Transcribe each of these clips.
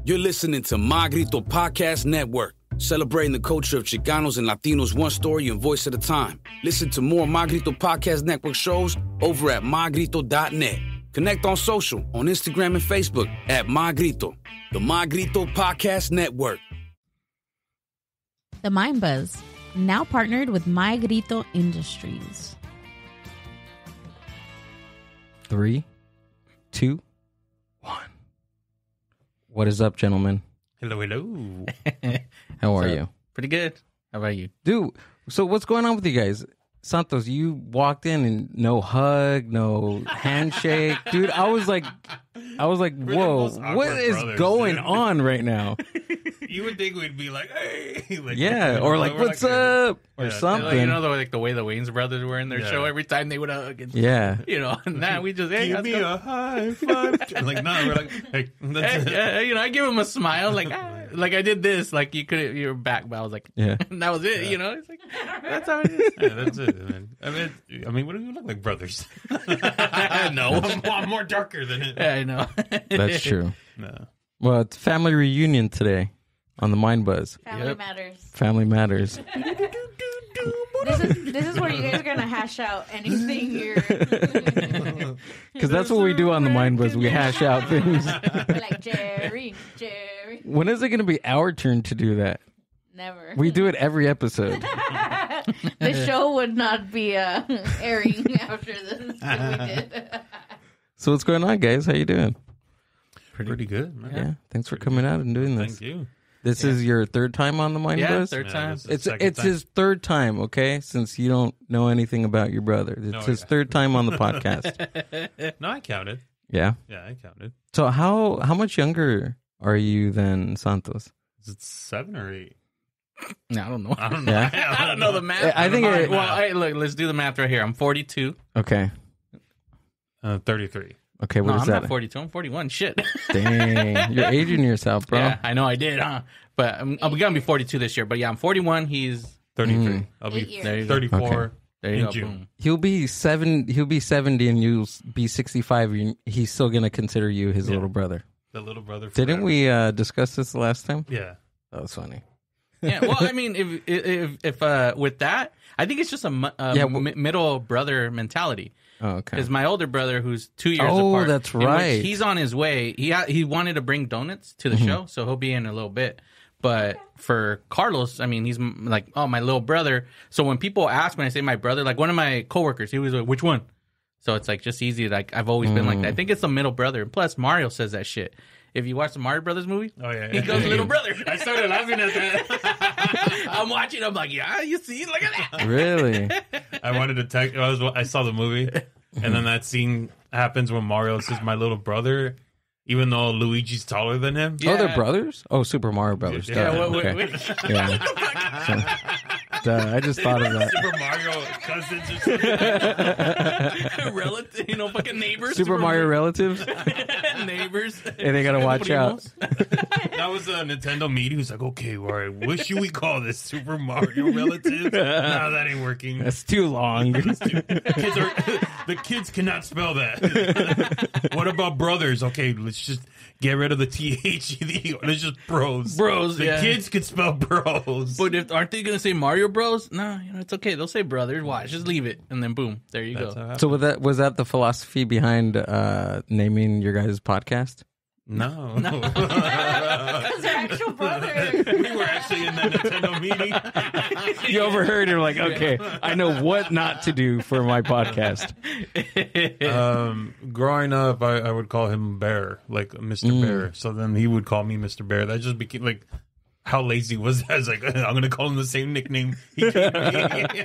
You're listening to My Grito Podcast Network, celebrating the culture of Chicanos and Latinos one story and voice at a time. Listen to more My Grito Podcast Network shows over at mygrito.net. Connect on social, on Instagram and Facebook at My Grito, the My Grito Podcast Network. The Mind Buzz, now partnered with My Grito Industries. 3, 2, 1. What is up, gentlemen? Hello, hello. How are you? Pretty good. How about you? Dude, so what's going on with you guys? Santos, you walked in and no hug, no handshake. Dude, I was like, whoa, what is going on right now? You would think we'd be like, hey. Like, yeah, or like, what's up? Or something. You know, like the way the Wayans brothers were in their show every time they would hug. And, yeah. You know, and now we just, hey, give me a high five. Like, no, we're like, hey, that's it. You know, I give him a smile, like I did this, like you were back, but I was like, yeah, and that was it. Yeah. You know, it's like that's how it is. Yeah, that's it. Man. I mean, what do you look like, brothers? No, I'm more darker than it. Yeah, I know. That's true. No. Well, it's family reunion today on the Mind Buzz. Family matters. Family matters. This is where you guys are gonna hash out anything here. Because that's what we do on the Mind Buzz. We hash out things. Like Jerry. When is it going to be our turn to do that? Never. We do it every episode. The show would not be airing after this if we did. So what's going on, guys? How you doing? Pretty good, man. Yeah. Thanks for coming out and doing this. Thank you. This is your third time on the Mind Buzz? Third time. It's his third time, okay? Since you don't know anything about your brother. It's his third time on the podcast. No, I counted. Yeah? Yeah, I counted. So how much younger are you than Santos? Is it 7 or 8? No, I don't know. I don't know. Yeah? I don't know the math. I think it, look, let's do the math right here. I'm 42. Okay. 33. Okay, what No, is I'm that? not 42. I'm 41. Shit. Dang. You're aging yourself, bro. Yeah, I know I did, huh? But I'm going to be 42 this year. But yeah, I'm 41. He's 33. I'll 8 be years. there you go. 34 Okay. There you in go. June. Boom. He'll be 70 and you'll be 65 and he's still going to consider you his little brother. The little brother. Didn't forever. we discuss this the last time? Yeah. That was funny. Yeah, well, I mean, if with that, I think it's just a middle brother mentality. Oh, okay. Because my older brother, who's 2 years apart, Oh, that's in which right. he's on his way. He wanted to bring donuts to the show, so he'll be in a little bit. But for Carlos, I mean, he's like, oh, my little brother. So when people ask when I say my brother, like one of my coworkers, he was like, which one? So it's like just easy. Like I've always been like that. I think it's the middle brother. And plus, Mario says that shit. If you watch the Mario Brothers movie, he goes little brother. I started laughing at that. I'm watching. I'm like, yeah, you see, look at that. Really? I wanted to text. I saw the movie, and then that scene happens when Mario says, "My little brother," even though Luigi's taller than him. Oh, they're brothers? Oh, Super Mario Brothers. Yeah, Duh. Okay. Yeah. Duh, I just thought of that. Super Mario cousins or something. Relative, fucking neighbors. Super Mario relatives? neighbors. Hey, they gotta watch out. That was a Nintendo meeting. He was like, "Okay, all right, what should we call this? Super Mario relatives?" No, that ain't working. That's too long. The kids cannot spell that. What about brothers? Okay, let's just get rid of the TH. Let's just bros. Bros, The yeah. kids can spell bros. But aren't they gonna say Mario Bros? No, it's okay. They'll say brothers. Watch, just leave it, and then boom, there you go. So was that the philosophy behind naming your guys' podcast? No. Because they're actual brothers. We were actually in that Nintendo meeting. You overheard. You're like, okay, I know what not to do for my podcast. Growing up, I would call him Bear, like Mr. Bear. So then he would call me Mr. Bear. That just became like, how lazy was that? I was like, I'm going to call him the same nickname he gave me.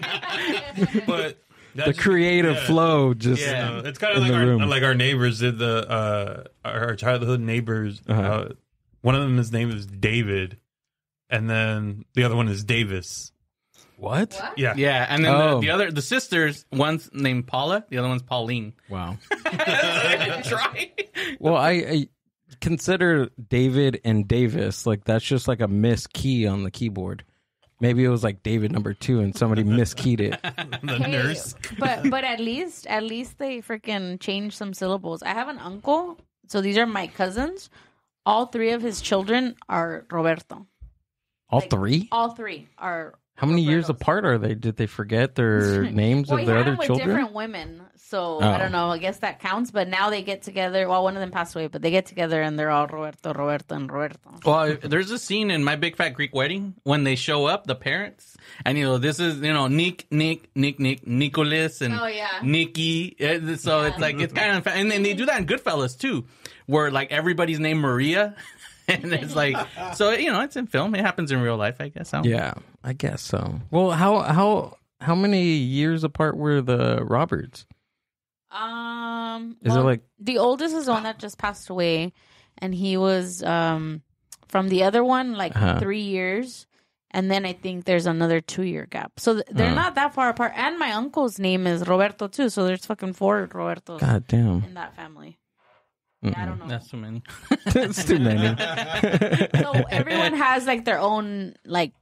But The creative flow just it's kind in of the room. like our neighbors did our childhood neighbors. One of them, his name is David, and then the other one is Davis. What? Yeah, Yeah, and then the sisters, one's named Paula, the other one's Pauline. Wow. Try. Well, I consider David and Davis like that's just like a miss key on the keyboard. Maybe it was like David number 2 and somebody miskeyed it. the nurse. But at least they freaking changed some syllables. I have an uncle, so these are my cousins. all three of his children are Roberto. All three? All three are. How many years Robertos. apart are they? Did they forget their names Well, of he their had other them with children? different women, so Oh. I don't know. I guess that counts. But now they get together. Well, one of them passed away, but they get together and they're all Roberto, and Roberto. Well, there's a scene in My Big Fat Greek Wedding when they show up, the parents, and this is Nick, Nicholas, and Oh, yeah. Nikki. So it's like it's kind of, and then they do that in Goodfellas too, where like everybody's named Maria, and it's like so it's in film. It happens in real life, I guess. Yeah, I guess so. Well, how many years apart were the Roberts? Is it like the oldest is the one that just passed away, and he was from the other one like 3 years, and then I think there's another 2-year gap. So they're not that far apart. And my uncle's name is Roberto too, so there's fucking 4 Robertos God damn? in that family. Yeah, I don't know. That's too many. It's too many. So everyone has like their own like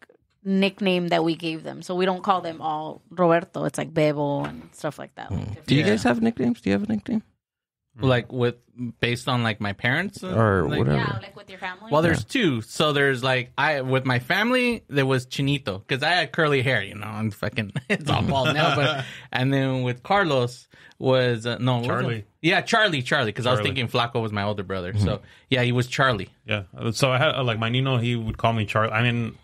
nickname that we gave them. So we don't call them all Roberto. It's like Bebo and stuff like that. Like, Do you guys have nicknames? Do you have a nickname Like based on like my parents or like, whatever? yeah, like with your family. Well, there's two. So there's like with my family there was Chinito because I had curly hair, and fucking it's all bald now. But and then with Carlos was no Charlie. Yeah, Charlie because I was Charlie. thinking Flaco was my older brother. So yeah, he was Charlie. Yeah. So I had like my Nino. He would call me Charlie. I mean,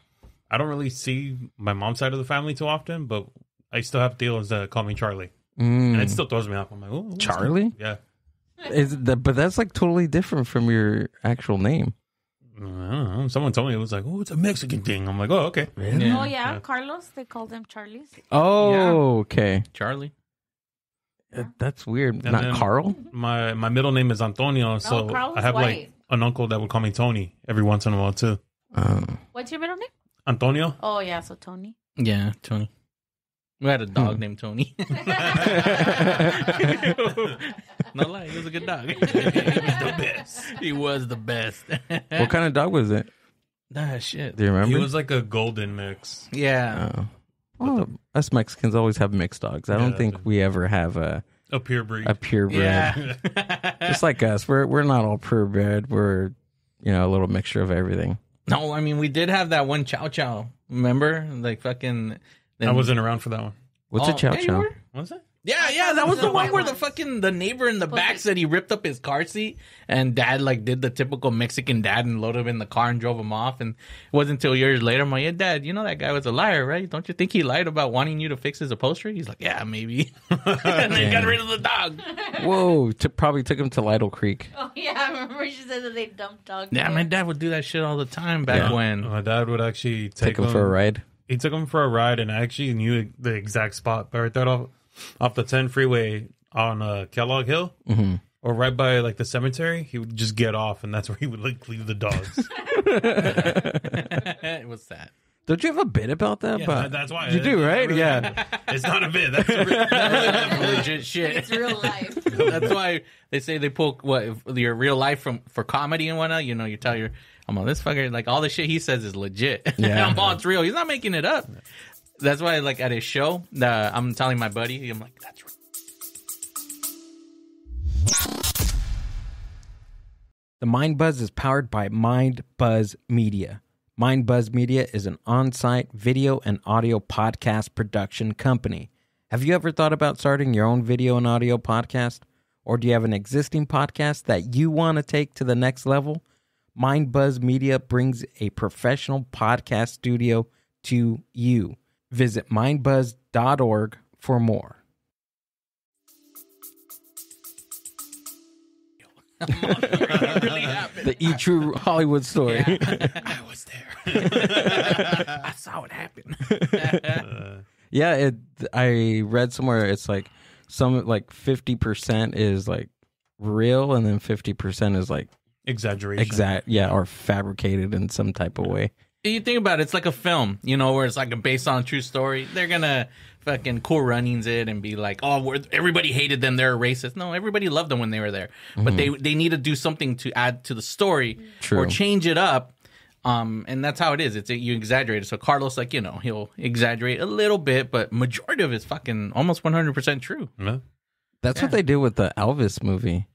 I don't really see my mom's side of the family too often, but I still have deals that call me Charlie, and it still throws me off. I'm like, oh, Charlie? Yeah. But that's like totally different from your actual name. I don't know. Someone told me it was like, oh, it's a Mexican thing. I'm like, oh, okay. Oh yeah, Carlos. They called him Charlie's. Oh, okay. Charlie. That's weird. And Not then Carl? My middle name is Antonio, so Carl's I have white. like an uncle that would call me Tony every once in a while too. What's your middle name? Antonio. Oh yeah, so Tony. Yeah, Tony. We had a dog named Tony. No lie, he was a good dog. He was the best. He was the best. What kind of dog was it? Ah, shit. Do you remember? He was like a golden mix. Yeah. Well, us Mexicans always have mixed dogs. I don't Yeah, think we ever have a pure breed. purebred. Yeah. Just like us, we're not all purebred. We're a little mixture of everything. No, I mean, we did have that one Chow Chow. Remember? Like fucking. I wasn't around for that one. What's a chow yeah, you chow? were? Was it? Yeah, that was the one white where the ones. fucking the neighbor in the back said he ripped up his car seat, and dad like did the typical Mexican dad and loaded him in the car and drove him off. And it wasn't until years later, I'm like, yeah, Dad, that guy was a liar, right? Don't you think he lied about wanting you to fix his upholstery? He's like, yeah, maybe. And then got rid of the dog. Whoa! Probably took him to Lytle Creek. Oh yeah, I remember she said that they dumped dogs. Yeah, there. my dad would do that shit all the time back when. My dad would actually Take him for a ride. He took him for a ride, and I actually knew the exact spot right there off the 10 freeway on Kellogg Hill, or right by like the cemetery. He would just get off, and that's where he would like leave the dogs. It was sad. Don't you have a bit about that? Yeah, but that's why you do, right? really- Yeah. It's not a bit. That's a Legit shit. It's real life. That's why they say they pull your real life for comedy and whatnot. You tell I'm on this fucker, like all the shit he says is legit. Yeah. I'm all it's real. He's not making it up. That's why, like at his show, I'm telling my buddy, I'm like, that's real. The Mind Buzz is powered by Mind Buzz Media. Mind Buzz Media is an on-site video and audio podcast production company. Have you ever thought about starting your own video and audio podcast? Or do you have an existing podcast that you want to take to the next level? Mind Buzz Media brings a professional podcast studio to you. Visit mindbuzz.org for more. It really happened. The E-True Hollywood story. I was there. I saw it happen. Yeah, I read somewhere it's like 50% is like real, and then 50% is like exaggeration. or fabricated in some type of way. You think about it, it's like a film, where it's like based on a true story. They're gonna fucking Cool Runnings it and be like, oh, everybody hated them, they're racist. No, everybody loved them when they were there, but they need to do something to add to the story or change it up. And that's how it is. You exaggerate it. So Carlos, he'll exaggerate a little bit, but majority of it's fucking almost 100% true. Yeah. That's what they did with the Elvis movie.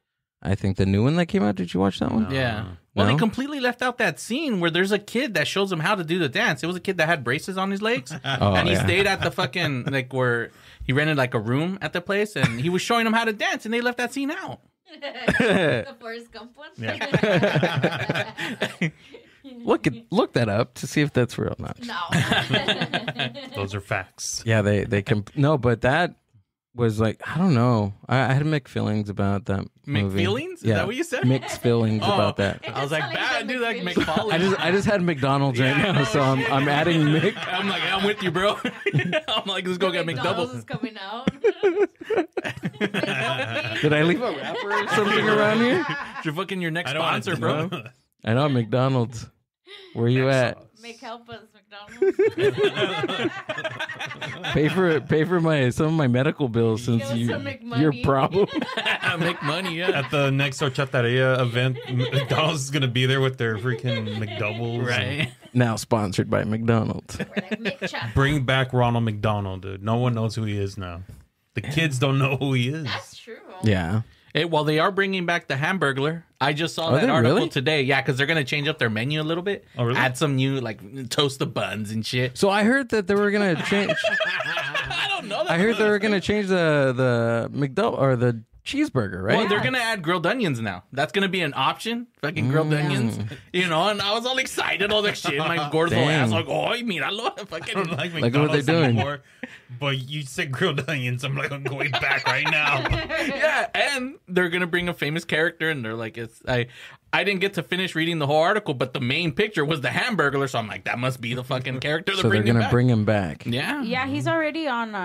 I think the new one that came out. Did you watch that one? Yeah. Well, No? they completely left out that scene where there's a kid that shows him how to do the dance. It was a kid that had braces on his legs, and he stayed at the fucking like where he rented like a room at the place, and he was showing him how to dance, and they left that scene out. The Forrest Gump one. Look that up to see if that's real or not. No. Those are facts. Yeah, they can. No, but that was like, I don't know. I had mixed feelings about that movie. McFeelings? Is that what you said? Mixed feelings about that. I was like, It's bad, like dude, like McFeelings. McFoley. I just had McDonald's right now, so I'm adding Mick. I'm like, I'm with you, bro. I'm like, let's go get McDonald's McDouble. is coming out. Did I leave a wrapper or something around here? You're fucking your next I don't want sponsor, to bro. know. I know McDonald's. Where you at? Make help us, McDonald's. Pay for some of my medical bills since Give us some your McMoney. problem. Make money, yeah. At the next Horchataria event, McDonald's is gonna be there with their freaking McDoubles. Right. Now sponsored by McDonald's. We're like, McChop. Bring back Ronald McDonald, dude. No one knows who he is now. The kids don't know who he is. That's true. Yeah. Well, they are bringing back the Hamburglar. I just saw Are that they article really? today. Yeah, because they're going to change up their menu a little bit. Oh, really? Add some new, like, toast the buns and shit. So I heard that they were gonna change. I don't know that. I heard they were gonna change the McDouble or the cheeseburger, right? Well, they're going to add grilled onions now. That's going to be an option. Fucking grilled onions. You know, and I was all excited, all that shit. My gordo Dang. ass like, oh, míralo. I don't Fucking. like Like what McDonald's they're doing. anymore. But you said grilled onions. I'm like, I'm going back right now. Yeah, and they're going to bring a famous character, and they're like, I didn't get to finish reading the whole article, but the main picture was the Hamburglar, so I'm like, that must be the fucking character so they're bringing gonna back. bring him back. Yeah. Yeah, he's already on No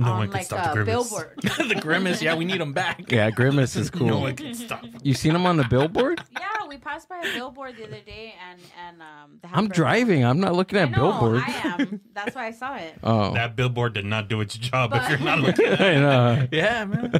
on one can like stop the a grimace. billboard. The grimace, yeah, we need him back. Yeah, Grimace is cool. No one can stop. You seen him on the billboard? Yeah, we passed by a billboard the other day, and the I'm hamburger- driving. I'm not looking I at know, billboards. I am. That's why I saw it. Oh, That billboard did not do its job if But- you're not looking at I know. Yeah, man.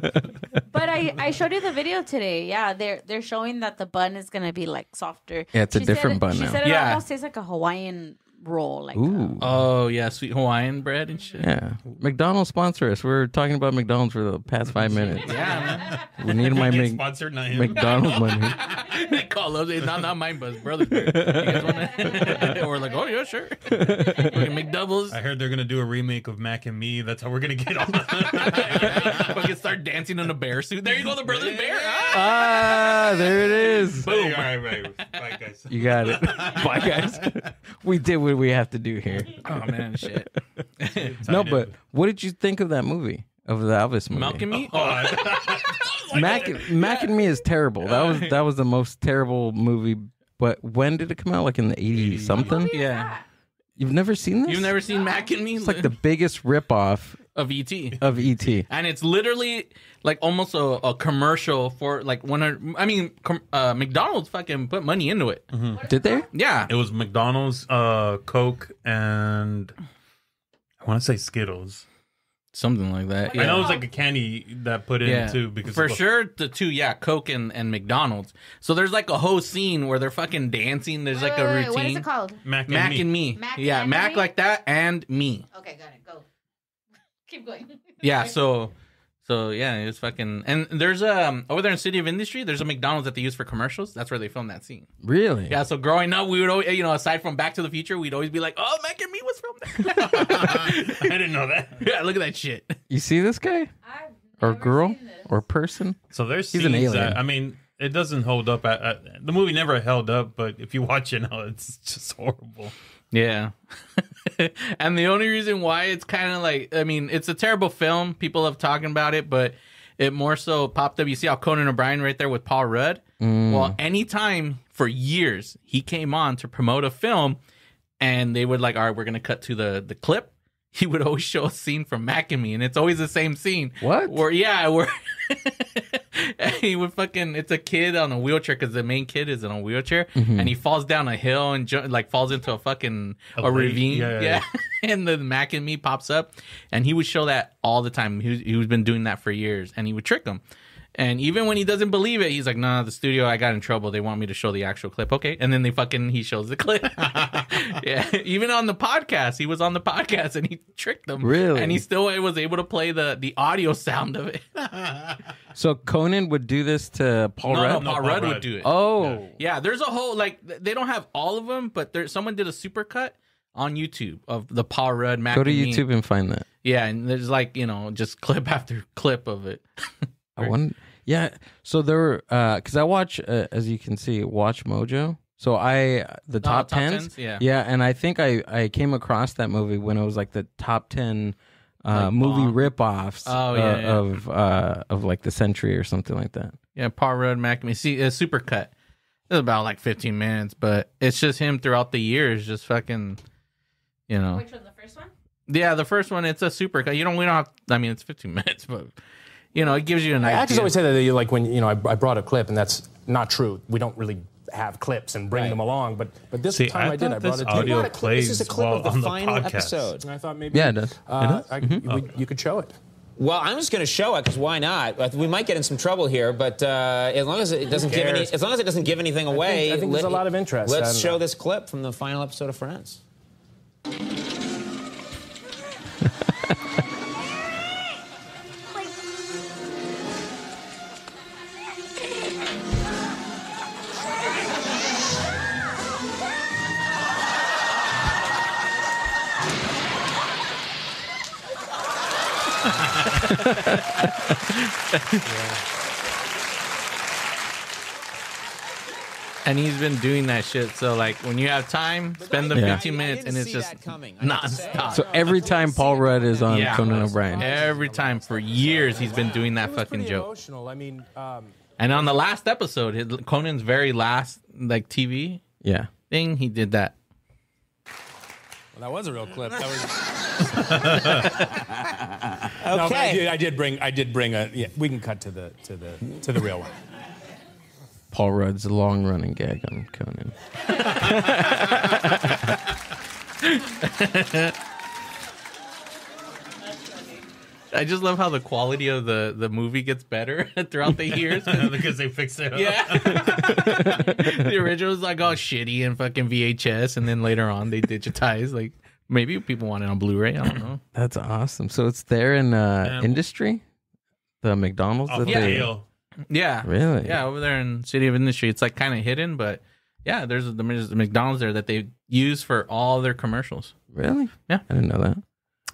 But I showed you the video today. Yeah, they're showing that the bun is gonna be like softer. Yeah, it's a She different said, bun She now. said it Yeah. almost tastes like a Hawaiian roll. Like Ooh. Oh, yeah, sweet Hawaiian bread and shit. Yeah. McDonald's sponsor us. We're talking about McDonald's for the past 5 minutes. Yeah, We need my Get sponsored, not him. McDonald's money. man. They call us. It's not mine, but it's brother's. You guys wanna... We're like, oh, yeah, sure. Fucking McDoubles. I heard they're gonna do a remake of Mac and Me. That's how we're gonna get on. Fucking start dancing in a bear suit. There you go, the brother's bear. Ah! Ah, there it is. Boom. All right. Bye, guys. You got it. Bye, guys. We did what we have to do here. Oh, man, shit. No, but what did you think of that movie? Of the Elvis movie? Malcolm Me? Mac and Me is terrible. That was the most terrible movie. But when did it come out? Like in the 80s something? Yeah. You've never seen this? You've never seen Mac and Me? It's like the biggest ripoff of E.T. of E.T. And it's literally like almost a commercial for like McDonald's fucking put money into it. Did they? Yeah. It was McDonald's, Coke, and I want to say Skittles. Something like that. I know it was like a candy that put in too. Because for sure the two, Coke and McDonald's. So there's like a whole scene where they're fucking dancing. There's like a routine. What is it called? Mac Mac and Me. Mac Yeah, and Mac Me? like that and Me. Okay, got it. Go. Keep going. Yeah, so yeah, it's fucking and there's over there in City of Industry, there's a McDonald's that they use for commercials. That's where they filmed that scene. Really? Yeah, so growing up, we would always, aside from Back to the Future, we'd always be like, "Oh, Mac and Me was filmed there." I didn't know that. Yeah, look at that shit. You see this guy? I've Or never girl? seen this. Or person? So there's He's an scenes alien. that, I mean, it doesn't hold up. The movie never held up, but if you watch it now, it's just horrible. Yeah. And the only reason why it's kind of like, I mean, it's a terrible film. People have talking about it, but it more so popped up. You see how Conan O'Brien right there with Paul Rudd? Well, anytime for years he came on to promote a film and they would like, all right, we're going to cut to the clip. He would always show a scene from Mac and Me, and it's always the same scene. What? Where he would fucking, it's a kid on a wheelchair because the main kid is in a wheelchair, and he falls down a hill and like falls into a fucking a ravine. Yeah. And the Mac and Me pops up, and he would show that all the time. He's been doing that for years, and he would trick them. And even when he doesn't believe it, he's like, "Nah, the studio, I got in trouble. They want me to show the actual clip." Okay, and then he shows the clip. Yeah, even on the podcast, he was on the podcast and he tricked them. Really? And he still was able to play the audio sound of it. So Conan would do this to Paul Rudd? No, Paul Rudd would do it. Oh. Yeah, there's a whole, like, they don't have all of them, but someone did a supercut on YouTube of the Paul Rudd Mac Go to and Me. YouTube and find that. Yeah, and there's like, just clip after clip of it. I wonder. Yeah. So there were, because I watch, as you can see, Watch Mojo. So the top tens. Yeah. Yeah. And I think I came across that movie when it was like the top 10 Like movie Bond. ripoffs of like the century or something like that. Yeah, Paul Rudd, Mac and Me. See, a supercut. It's about like 15 minutes, but it's just him throughout the years, just fucking, Which one, the first one? Yeah, the first one, it's a supercut. We don't have, I mean, it's 15 minutes, but, it gives you an idea. Actors always say that, like, when, I brought a clip, and that's not true. We don't really have clips and bring them along, but this time I did. I brought it. Audio This plays is a clip while of the on the final podcast. episode. And I thought maybe Yeah, it does. you could show it. Well, I'm just going to show it because why not? We might get in some trouble here, but as long as it doesn't give anything away, I think there's a lot of interest. Let's show this clip from the final episode of Friends. And he's been doing that shit. So, like, when you have time, spend the 15 minutes, and it's just nonstop. So every time Paul Rudd is on Conan O'Brien. Every time for years, he's been doing that fucking joke. Emotional. I mean, And on the last episode, Conan's very last, like, TV Yeah. thing, he did that. well, that was a real clip. That was. Okay. No, but I did bring a. Yeah, we can cut to the real one. Paul Rudd's long running gag on Conan. I just love how the quality of the movie gets better throughout the years. Because they fixed it up. Yeah. The original was like all shitty and fucking VHS, and then later on they digitized. Like, maybe people want it on Blu-ray. I don't know. That's awesome. So it's there in industry? The McDonald's? Off that the they- deal. Yeah. Really? Yeah, over there in City of Industry. It's like kind of hidden, but yeah, there's the McDonald's there that they use for all their commercials. Really? Yeah. I didn't know that.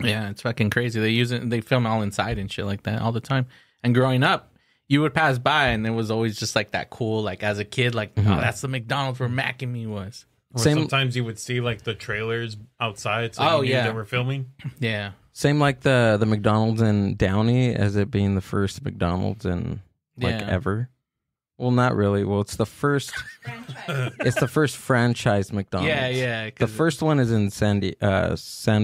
Yeah, it's fucking crazy. They use it, they film all inside and shit like that all the time. And growing up, you would pass by and it was always just like that cool, like as a kid, like, oh, that's the McDonald's where Mac and Me was. Or Same- sometimes you would see like the trailers outside, so you knew yeah. they were filming. Yeah. Same like the McDonald's in Downey as it being the first McDonald's in like Yeah. ever. Well, not really. Well, it's the first. It's the first franchise McDonald's. Yeah. The first one is in San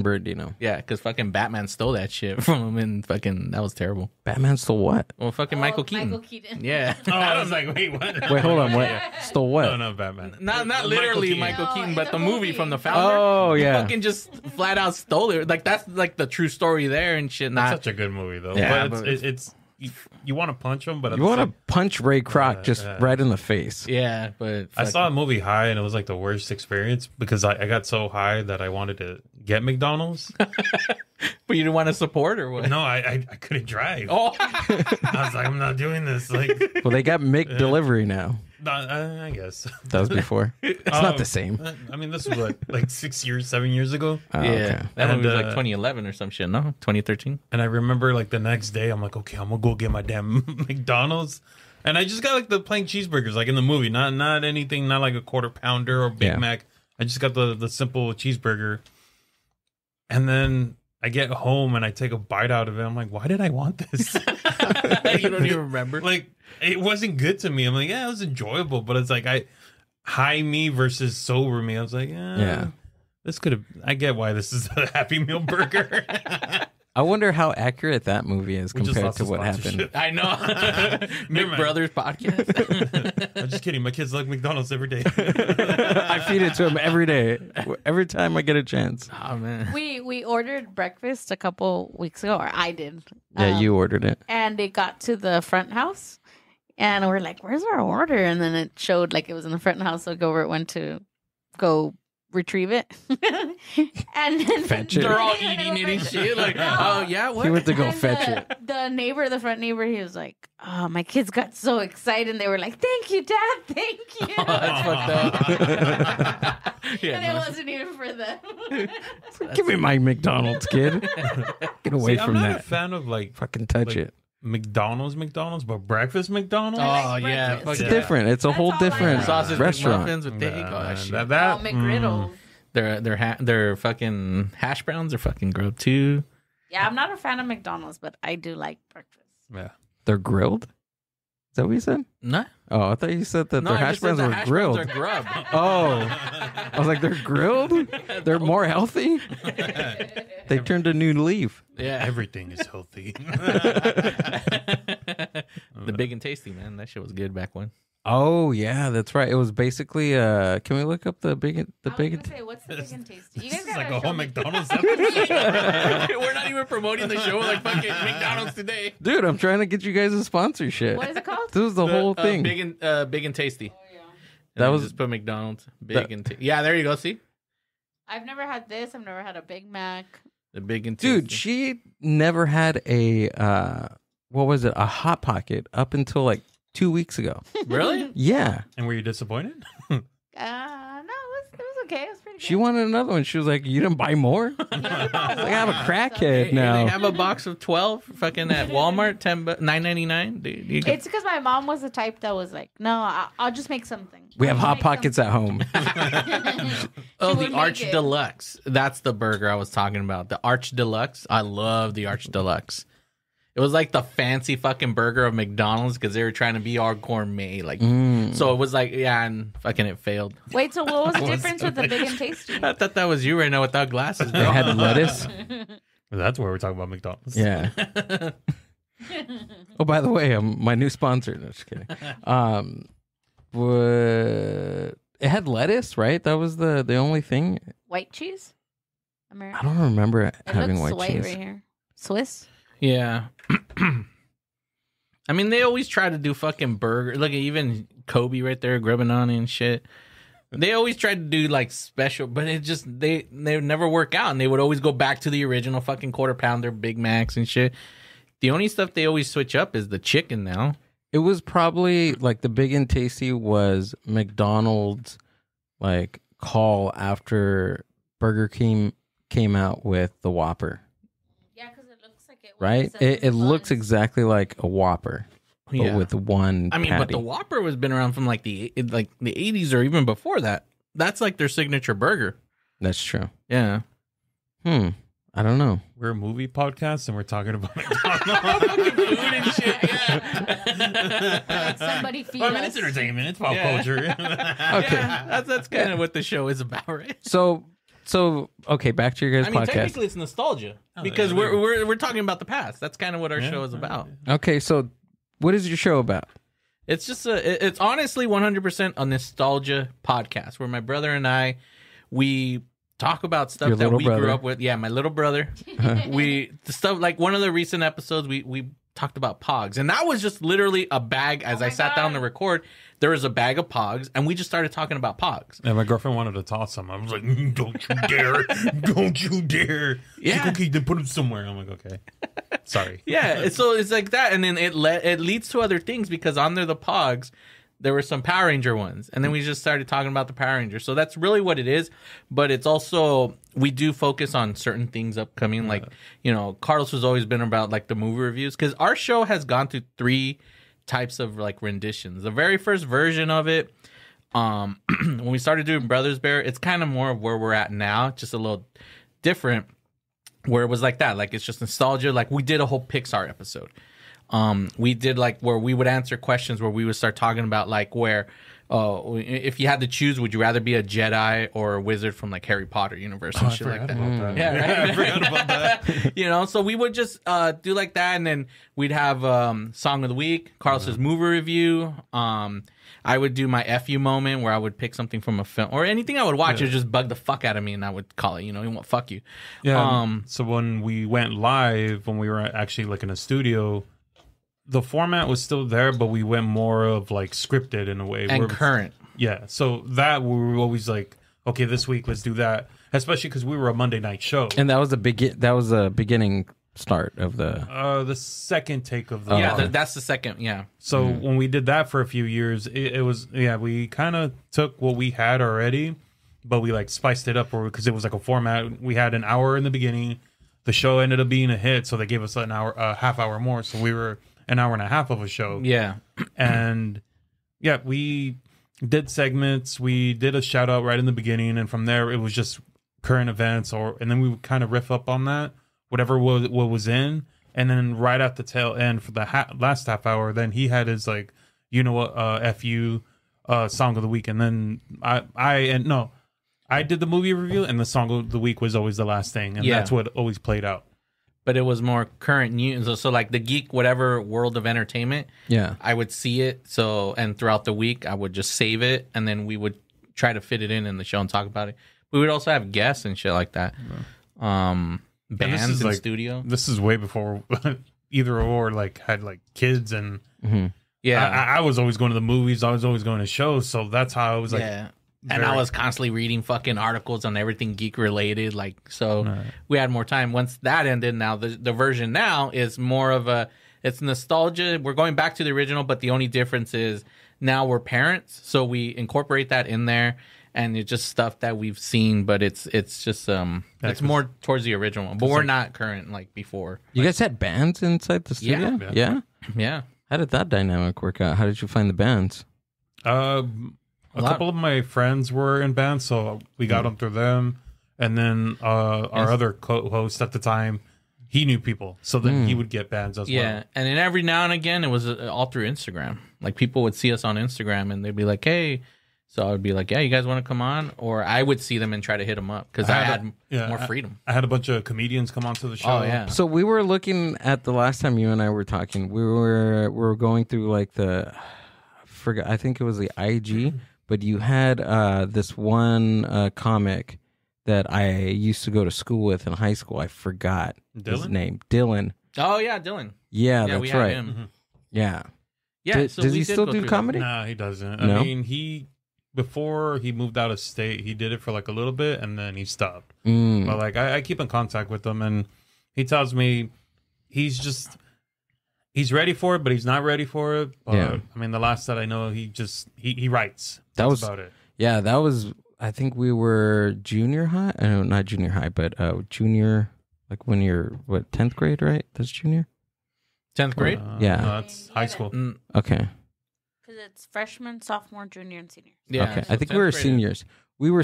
Bernardino. Yeah, because fucking Batman stole that shit from him and fucking, that was terrible. Batman stole what? Well, fucking Michael Keaton. Michael Keaton. Yeah. Oh, I was like, wait, what? Wait, hold on. What? Stole what? No, Batman. Not Michael literally Keaton. Michael No, Keaton, in but the the movie movie. from the founder. Oh, He yeah. fucking just flat out stole it. Like, that's like the true story there and shit. It's Not such a good movie though. Yeah, but it's you want to punch him, but at You the want same- to punch Ray Kroc just right in the face. yeah, but I saw a movie high and it was like the worst experience because I got so high that I wanted to get McDonald's. but you didn't want to support or what? No, I couldn't drive. Oh, I was like, I'm not doing this. Like, Well, they got Mick Delivery now. I guess That was before. It's not the same. I mean, this was what, like 7 years ago. Oh, yeah. okay. That And, movie was like 2011 or some shit. No, 2013. And I remember like the next day, I'm like, okay, I'm gonna go get my damn McDonald's. And I just got like the plain cheeseburgers, like in the movie, not anything, not like a quarter pounder or Big Yeah. Mac. I just got the simple cheeseburger. And then I get home and I take a bite out of it. I'm like, why did I want this? You don't even remember? Like, it wasn't good to me. I'm like, yeah, it was enjoyable, but it's like high me versus sober me. I was like, Yeah. this could have. I get why this is a Happy Meal burger. I wonder how accurate that movie is We just compared lost to the what happened. sponsorship. I know. Mick mind. Brothers podcast. I'm just kidding. My kids like McDonald's every day. I feed it to him every day, every time I get a chance. Oh man. We ordered breakfast a couple weeks ago, or I did. Yeah, you ordered it. And it got to the front house, And we're like, where's our order? And then it showed like it was in the front house. So Gilbert went to go retrieve it. And then fetch it. They're all eating it and shit. Like, oh, yeah, what? He went to go fetch it. The front neighbor, he was like, oh, my kids got so excited. And they were like, thank you, Dad. Thank you. Oh, that's fucked up. And it wasn't even for them. Give me my McDonald's, kid. Get away from I'm not that. a fan of like Fucking touch like, it. McDonald's, but breakfast McDonald's. Oh, yeah. breakfast. Fuck It's yeah. different. It's a whole all I different like. Sausage restaurant. McMuffins with egg. Oh, that shit. that McGriddle. Their fucking hash browns are fucking grilled too. Yeah, I'm not a fan of McDonald's, but I do like breakfast. Yeah. They're grilled? Is that what you said? No, Oh, I thought you said that no, their I hash just said browns the were hash grilled. browns are grub. Oh. I was like, they're grilled? They're more healthy? They turned a new leaf. Yeah, Everything is healthy. the big and tasty, man. That shit was good back when. Oh, yeah, that's right. It was basically, can we look up the big and I was gonna say, what's the big and tasty? You guys It's like gotta a show whole me. McDonald's episode. We're not even promoting the show like fucking McDonald's today. Dude, I'm trying to get you guys a sponsorship. What is it called? This was the whole thing. Big and tasty. That That was- was just put McDonald's big That- and yeah. There you go. See I've never had this. I've never had a Big Mac. the big and tasty. Dude, she never had a, what was it, a Hot Pocket up until like 2 weeks ago. really? Yeah. And were you disappointed? No, it was okay. It was pretty good. She wanted another one. She was like, you didn't buy more? I was like, I have a crackhead Hey, now. they have a box of 12 fucking at Walmart, $9.99. It's because my mom was the type that was like, no, I'll just make something. We have I'll Hot make Pockets at home. Oh, She the would Arch make it. Deluxe. That's the burger I was talking about. The Arch Deluxe. I love the Arch Deluxe. It was like the fancy fucking burger of McDonald's because they were trying to be all gourmet. Like, so it was like, yeah, and fucking it failed. Wait, so what was the difference with the Big and Tasty? I thought that was you right now without glasses, It bro. had lettuce. That's where we're talking about McDonald's. Yeah. Oh, by the way, my new sponsor. No, just kidding. It had lettuce, right? That was the only thing. White cheese? I American. don't remember It having looks white white cheese. right here. Swiss? Yeah. I mean, they always try to do fucking burger. Look at even Kobe right there grubbing on it and shit. They always try to do like special, but it just they would never work out, and they would always go back to the original fucking quarter pounder Big Macs and shit. The only stuff they always switch up is the chicken now. It was probably like the Big and Tasty was McDonald's like call after Burger King came out with the Whopper, Yeah, because it looks like it. right? It looks exactly like a Whopper, but Yeah. with one I mean, patty. but the Whopper was been around from like the 80s or even before that. That's like their signature burger. That's true. Yeah. I don't know. We're a movie podcast and we're talking about McDonald's. Food and shit. Yeah. Somebody feed I mean, us. it's entertainment. It's pop Yeah. culture. Okay. That's kind of what the show is about, right? So okay, back to your guys' I mean, podcast. technically, it's nostalgia because yeah, we're talking about the past. That's kind of what our show is about. Okay, so what is your show about? It's just it's honestly 100% a nostalgia podcast where my brother and I, we talk about stuff Your that little we brother. grew up with. Yeah, my little brother. The stuff like one of the recent episodes we talked about Pogs, and that was just literally a bag. As I sat down to record, there was a bag of Pogs, and we just started talking about Pogs. And my girlfriend wanted to toss them. I was like, don't you dare. Don't you dare. She's Yeah. like, okay, then put them somewhere. I'm like, okay. Sorry. Yeah, so it's like that, and then it leads to other things because under the Pogs, there were some Power Ranger ones, and then we just started talking about the Power Rangers. So that's really what it is, but it's also we do focus on certain things upcoming, like Carlos has always been about like the movie reviews because our show has gone through 3 types of like renditions. The very first version of it, when we started doing Brothers Bear, it's kind of more of where we're at now, just a little different. Where it was like that, like it's just nostalgia. Like we did a whole Pixar episode. We did like where we would answer questions where we would start talking about like where, if you had to choose, would you rather be a Jedi or a wizard from like Harry Potter universe and shit like that? Yeah, right. I forgot about that. So we would just do like that, and then we'd have song of the week, Carlos's movie review. I would do my FU moment where I would pick something from a film or anything I would watch. It would just bug the fuck out of me, and I would call it, fuck you. Yeah. So when we went live, when we were actually like in a studio, the format was still there, but we went more of like scripted in a way. And current. Yeah. So that we were always like, okay, this week let's do that. Especially because we were a Monday night show. And that was the beginning start of the second take of the that's the second. Yeah. So when we did that for a few years, it was we kind of took what we had already, but we like spiced it up because it was like a format. We had an hour in the beginning. The show ended up being a hit, so they gave us an hour, half hour more. So we were an hour and a half of a show. Yeah. And we did segments. We did a shout out right in the beginning, and from there it was just current events, and then we would kind of riff up on that, whatever what was in, and then right at the tail end for the last half hour, then he had his like, you know what, FU song of the week, and then I did the movie review, and the song of the week was always the last thing, and that's what always played out. But it was more current news. So like the geek, whatever world of entertainment, I would see it. So, and throughout the week, I would just save it, and then we would try to fit it in the show and talk about it. We would also have guests and shit like that. Bands in like, studio. This is way before either or like had like kids and yeah. I was always going to the movies. I was always going to shows. So that's how I was like. Yeah. And I was constantly reading fucking articles on everything geek related. Like, so we had more time. Once that ended, now the version now is more of it's nostalgia. We're going back to the original, but the only difference is now we're parents. So we incorporate that in there. And it's just stuff that we've seen, but it's just it's more towards the original one. But we're not current like before. You guys had bands inside the studio? Yeah. How did that dynamic work out? How did you find the bands? A couple of my friends were in bands, so we got them through them. And then our other co-host at the time, he knew people, so then he would get bands as well. Yeah, and then every now and again, it was all through Instagram. Like people would see us on Instagram, and they'd be like, "Hey." So I would be like, yeah, you guys want to come on? Or I would see them and try to hit them up because I had more freedom. I had a bunch of comedians come onto the show. Oh, yeah. So we were looking at the last time you and I were talking. We were going through like I think it was the IG, but you had this one comic that I used to go to school with in high school. I forgot his name. Dylan. Oh, yeah, Dylan. Yeah, that's right. Him. Mm-hmm. Yeah. Yeah. Does he still do comedy? No, he doesn't. No? I mean, before he moved out of state, he did it for like a little bit and then he stopped. But like I keep in contact with him, and he tells me he's ready for it, but he's not ready for it. But, I mean, the last that I know, he writes. That's about it. Yeah, that was. I think we were junior high. No, not junior high, but junior. Like when you're 10th grade, right? That's junior. 10th grade. Yeah, no, that's high school. Okay. Because it's freshman, sophomore, junior, and senior. Yeah. Okay. So I think we were seniors. We were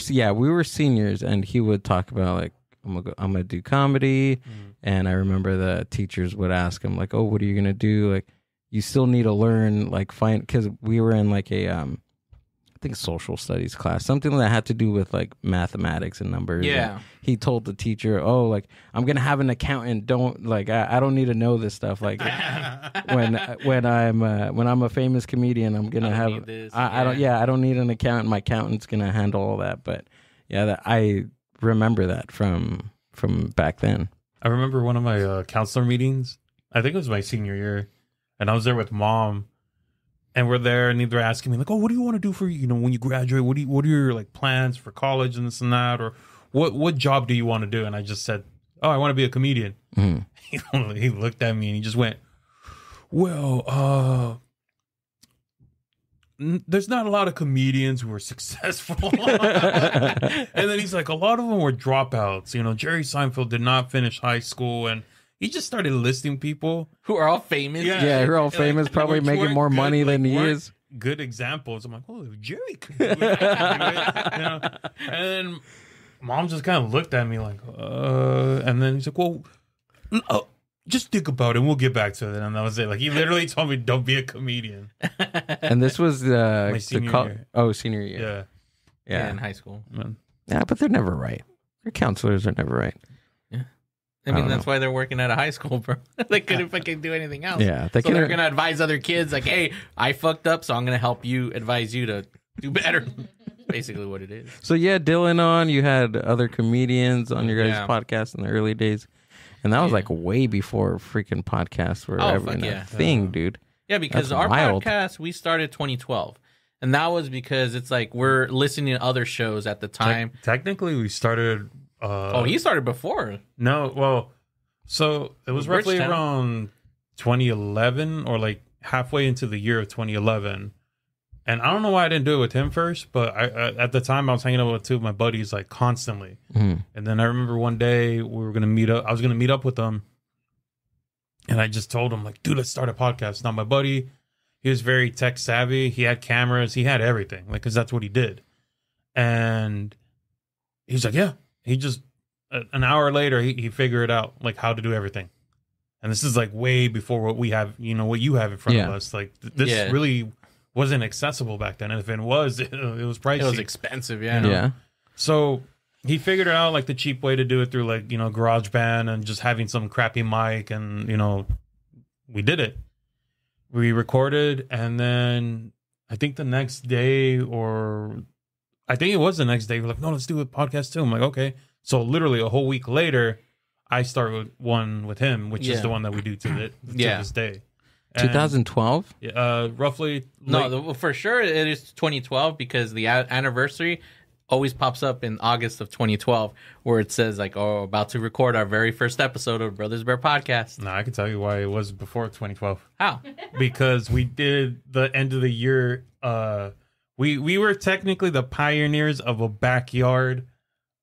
seniors, and he would talk about like I'm gonna do comedy, and I remember the teachers would ask him like, "Oh, what are you gonna do? Like, you still need to learn because we were in like a I think social studies class, something that had to do with like mathematics and numbers. Yeah. And he told the teacher, "Oh, like I'm gonna have an accountant. Don't like I don't need to know this stuff. Like when I'm a famous comedian, I'm gonna have I don't need an accountant. My accountant's gonna handle all that." But yeah, I remember that from back then. I remember one of my counselor meetings. I think it was my senior year, and I was there with Mom. And we're there, and they're asking me like, "Oh, what do you want to do for when you graduate? What are your like plans for college and this and that, or what job do you want to do?" And I just said, "Oh, I want to be a comedian." He looked at me and he just went, "Well, there's not a lot of comedians who are successful." And then he's like, "A lot of them were dropouts. Jerry Seinfeld did not finish high school, and." He just started listing people who are all famous. Yeah, who are all famous, probably making more money than he is. Good examples. I'm like, oh, Jerry could do it. And then Mom just kind of looked at me like, and then he's like, well, just think about it and we'll get back to it. And that was it. Like, he literally told me, don't be a comedian. And this was my senior year. Oh, senior year. Yeah, in high school. Yeah, but they're never right. Your counselors are never right. I mean, that's why they're working at a high school, bro. They couldn't fucking do anything else. Yeah. They're going to advise other kids, like, hey, I fucked up, so I'm going to help you, advise you to do better. Basically what it is. So, yeah, Dylan on. You had other comedians on your guys' podcast in the early days. And that was like way before freaking podcasts were ever a thing, dude. Yeah, because our podcast, we started 2012. And that was because it's like we're listening to other shows at the time. Technically, we started... he started before. No, well, so it was roughly around 2011 or like halfway into the year of 2011. And I don't know why I didn't do it with him first, but I at the time I was hanging out with two of my buddies like constantly. And then I remember one day we were going to meet up. I was going to meet up with them. And I just told him like, dude, let's start a podcast. Now my buddy, he was very tech savvy. He had cameras. He had everything, like, because that's what he did. And he was like, yeah. He just, an hour later, he figured out, like, how to do everything. And this is, like, way before what we have, what you have in front of us. Like, this really wasn't accessible back then. And if it was, it was pricey. It was expensive, yeah. Yeah. So he figured out, like, the cheap way to do it through, like, GarageBand and just having some crappy mic. And, we did it. We recorded, and then I think the next day, or I think it was the next day, we're like, no, let's do a podcast too. I'm like, okay. So literally a whole week later, I start with one with him, which is the one that we do to this day. 2012? Roughly. No, for sure it is 2012 because the anniversary always pops up in August of 2012 where it says like, oh, about to record our very first episode of Brothers Bear Podcast. No, I can tell you why it was before 2012. How? Because we did the end of the year. We were technically the pioneers of a backyard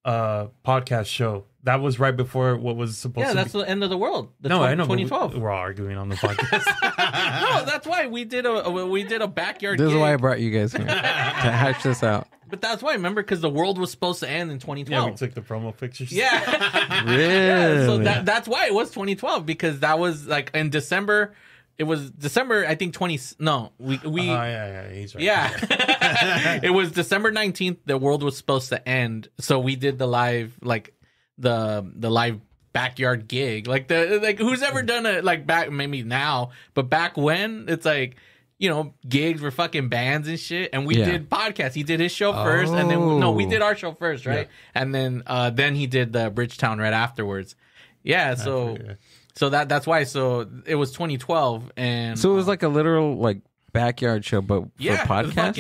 podcast show. That was right before what was supposed to be. Yeah, that's the end of the world. I know. 2012. We're arguing on the podcast. No, that's why we did a backyard. This is why I brought you guys here to hash this out. But that's why, remember, because the world was supposed to end in 2012. Yeah, we took the promo pictures. Yeah. Really? Yeah, so that's why it was 2012, because that was like in December. It was December, I think, he's right. Yeah. It was December 19th. The world was supposed to end. So we did the live, like, the live backyard gig. Like, who's ever done it, like, back, maybe now, but back when, it's like, gigs were fucking bands and shit, and we did podcasts. He did his show first, and then we did our show first, right? Yeah. And then he did the Bridgetown right afterwards. Yeah, so that's why. So it was 2012, and so it was like a literal like backyard show, but for podcast.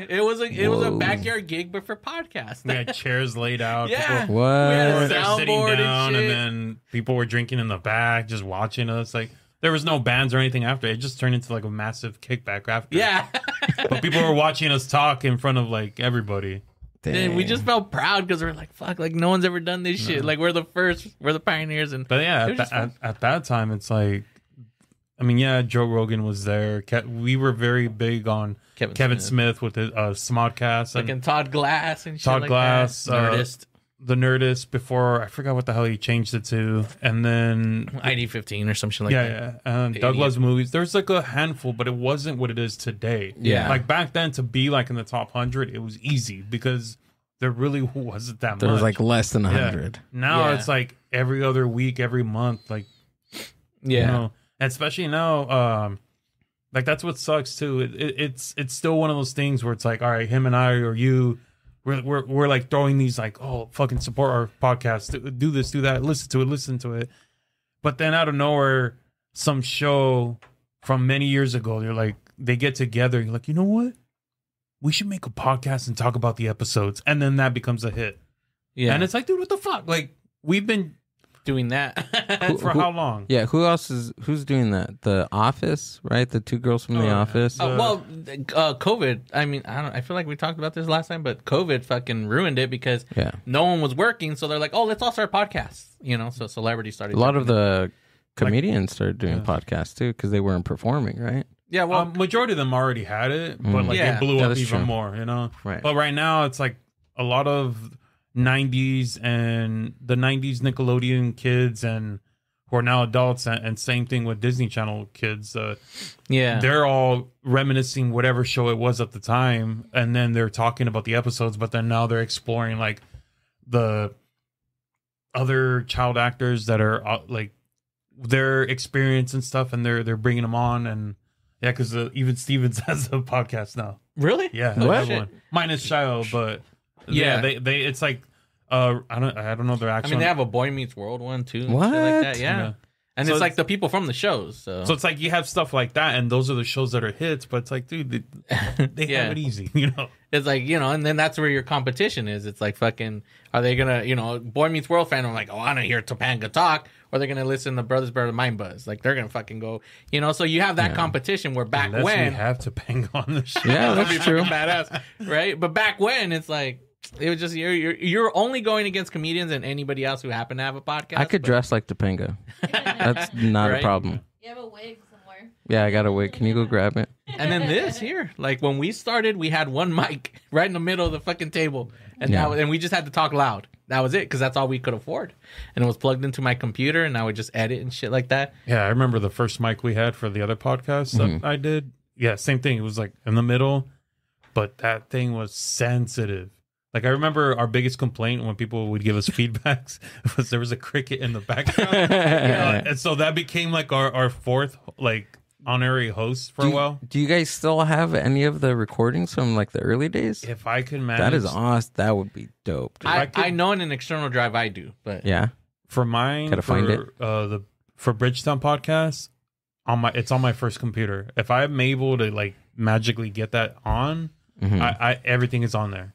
It was a backyard gig, but for podcast. We had chairs laid out. Yeah, people, what? We had a they were sitting down, and then people were drinking in the back, just watching us. Like, there was no bands or anything after. It just turned into like a massive kickback after. Yeah. But people were watching us talk in front of like everybody. And we just felt proud because we're like, fuck, like no one's ever done this shit. Like we're the first, we're the pioneers. But yeah, at that time, it's like, I mean, yeah, Joe Rogan was there. We were very big on Kevin Smith with his Smodcast. Like in Todd Glass and shit. Todd like Glass. that. Nerdist. The Nerdist before, I forgot what the hell he changed it to. And then ID15 or some shit like that. Yeah. And Doug Loves Movies. There's like a handful, but it wasn't what it is today. Yeah. Like back then, to be like in the top 100, it was easy because there really wasn't that much. There was like less than 100. Now it's like every other week, every month. Like, and especially now, like that's what sucks too. It's still one of those things where it's like, all right, him and I or you, we're like throwing these like, oh, fucking support our podcast, do this, do that, listen to it. But then out of nowhere, some show from many years ago, they're like, they get together, you're like, you know what? We should make a podcast and talk about the episodes. And then that becomes a hit. Yeah. And it's like, dude, what the fuck? Like, we've been doing that for how long? Yeah, who's doing that? The Office, right? The two girls from The Office. COVID. I mean, I feel like we talked about this last time, but COVID fucking ruined it because no one was working. So they're like, oh, let's all start podcasts. So celebrities started. A lot of the comedians started doing podcasts too because they weren't performing, right? Yeah, well, majority of them already had it, but like it blew up even more, Right. But right now, it's like a lot of 90s and the 90s Nickelodeon kids and who are now adults, and same thing with Disney Channel kids. They're all reminiscing whatever show it was at the time, and then they're talking about the episodes, but then now they're exploring like the other child actors that are like their experience and stuff, and they're bringing them on. And yeah, because even Stevens has a podcast now. Really? Yeah, what? One. Minus Shiloh, but they it's like I don't know their actual. I mean, they have a Boy Meets World one too. What? Shit like that. Yeah. And so it's like the people from the shows. So it's like you have stuff like that, and those are the shows that are hits. But it's like, dude, they have it easy, you know. It's like, you know, and then that's where your competition is. It's like fucking, are they gonna, you know, Boy Meets World fan? I'm like, oh, I want to hear Topanga talk, or they're gonna listen to Brothers Mind Buzz. Like they're gonna fucking go, you know. So you have that competition where back Unless when we have Topanga on the show, Yeah, that'd be that's true. fucking badass, right? But back when it's like. It was just you're only going against comedians and anybody else who happen to have a podcast. I could dress like Topanga. That's not a problem. You have a wig somewhere. Yeah, I got a wig. Can you go grab it? And then this here, like when we started, we had one mic right in the middle of the fucking table, and and we just had to talk loud. That was it, because that's all we could afford, and it was plugged into my computer, and I would just edit and shit like that. Yeah, I remember the first mic we had for the other podcast that I did. Yeah, same thing. It was like in the middle, but that thing was sensitive. Like, I remember our biggest complaint when people would give us feedbacks was there was a cricket in the background. And so that became like our fourth, like, honorary host for a while. Do you guys still have any of the recordings from, like, the early days? If I could manage. That is awesome. That would be dope. Dude. I know in an external drive I do, but Yeah. For mine, Gotta find it. For Bridgetown Podcast, it's on my first computer. If I'm able to, like, magically get that on, everything is on there.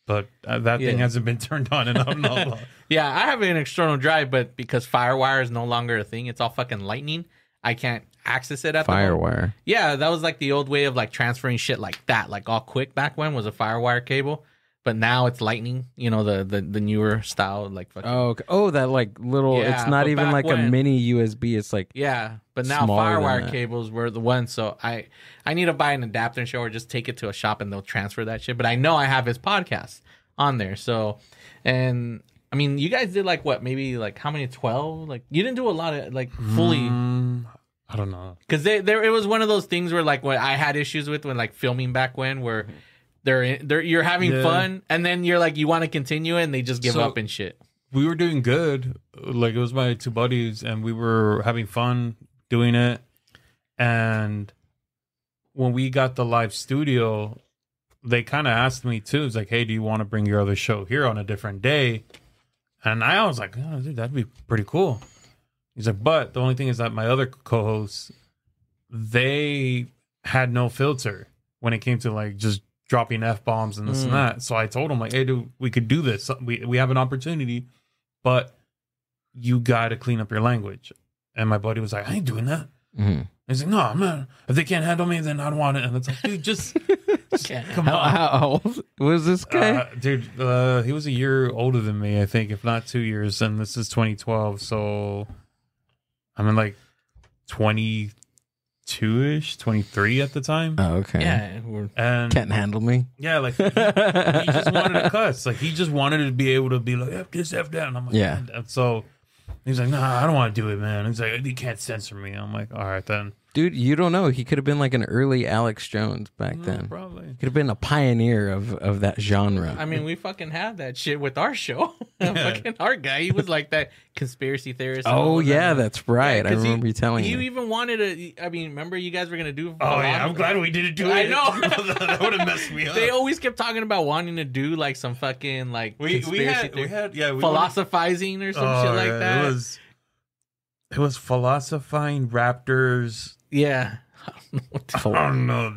But that thing hasn't been turned on in not long. Yeah, I have an external drive, but because FireWire is no longer a thing, it's all fucking lightning. I can't access it at the moment. Firewire. Yeah, that was like the old way of like transferring shit like that, like all quick back when was a FireWire cable. But now it's lightning, you know, the newer style, like fucking. Oh, okay. Oh, that like little. Yeah, it's not but even back like a when- mini USB. It's like Yeah, but now Smaller than FireWire that. cables were the ones. So I need to buy an adapter and show, or just take it to a shop and they'll transfer that shit. But I know I have his podcast on there. So, and I mean, you guys did like what? Maybe like how many? 12? Like you didn't do a lot of like fully. I don't know. Because it was one of those things where like what I had issues with when like filming back when where you're having fun and then you're like you want to continue it and they just give up and shit. We were doing good. Like, it was my two buddies and we were having fun doing it. And when we got the live studio, they kind of asked me too. It's like, hey, do you want to bring your other show here on a different day? And I was like, oh, dude, that'd be pretty cool. He's like, but the only thing is that my other co-hosts, they had no filter when it came to like just dropping F-bombs and this and that. So I told him like, hey, dude, we could do this. We have an opportunity, but you got to clean up your language. And my buddy was like, I ain't doing that. He's like, no, man, if they can't handle me, then I don't want it. And it's like, dude, just come on. How old was this guy? Dude, he was a year older than me, I think, if not 2 years. And this is 2012. So I'm in like 22-ish, 23 at the time. Oh, okay. Yeah, And Can't handle me. yeah, like he just wanted to cuss. Like he just wanted to be able to be like, F this, F that. And I'm like, Yeah. And so he's like, nah, I don't want to do it, man. He's like, you can't censor me. I'm like, all right, then. Dude, you don't know. He could have been like an early Alex Jones back then. Probably. Could have been a pioneer of that genre. I mean, we fucking had that shit with our show. Fucking our guy, he was like that conspiracy theorist. and Oh all yeah, that. that's right. I 'cause remember you telling you me. even wanted to. I mean, remember you guys were gonna do. Oh, yeah. I'm glad we didn't do it. I know. That would have messed me up. They always kept talking about wanting to do like some fucking like conspiracy philosophizing or some shit like that. It was philosophizing raptors. Yeah. I don't know.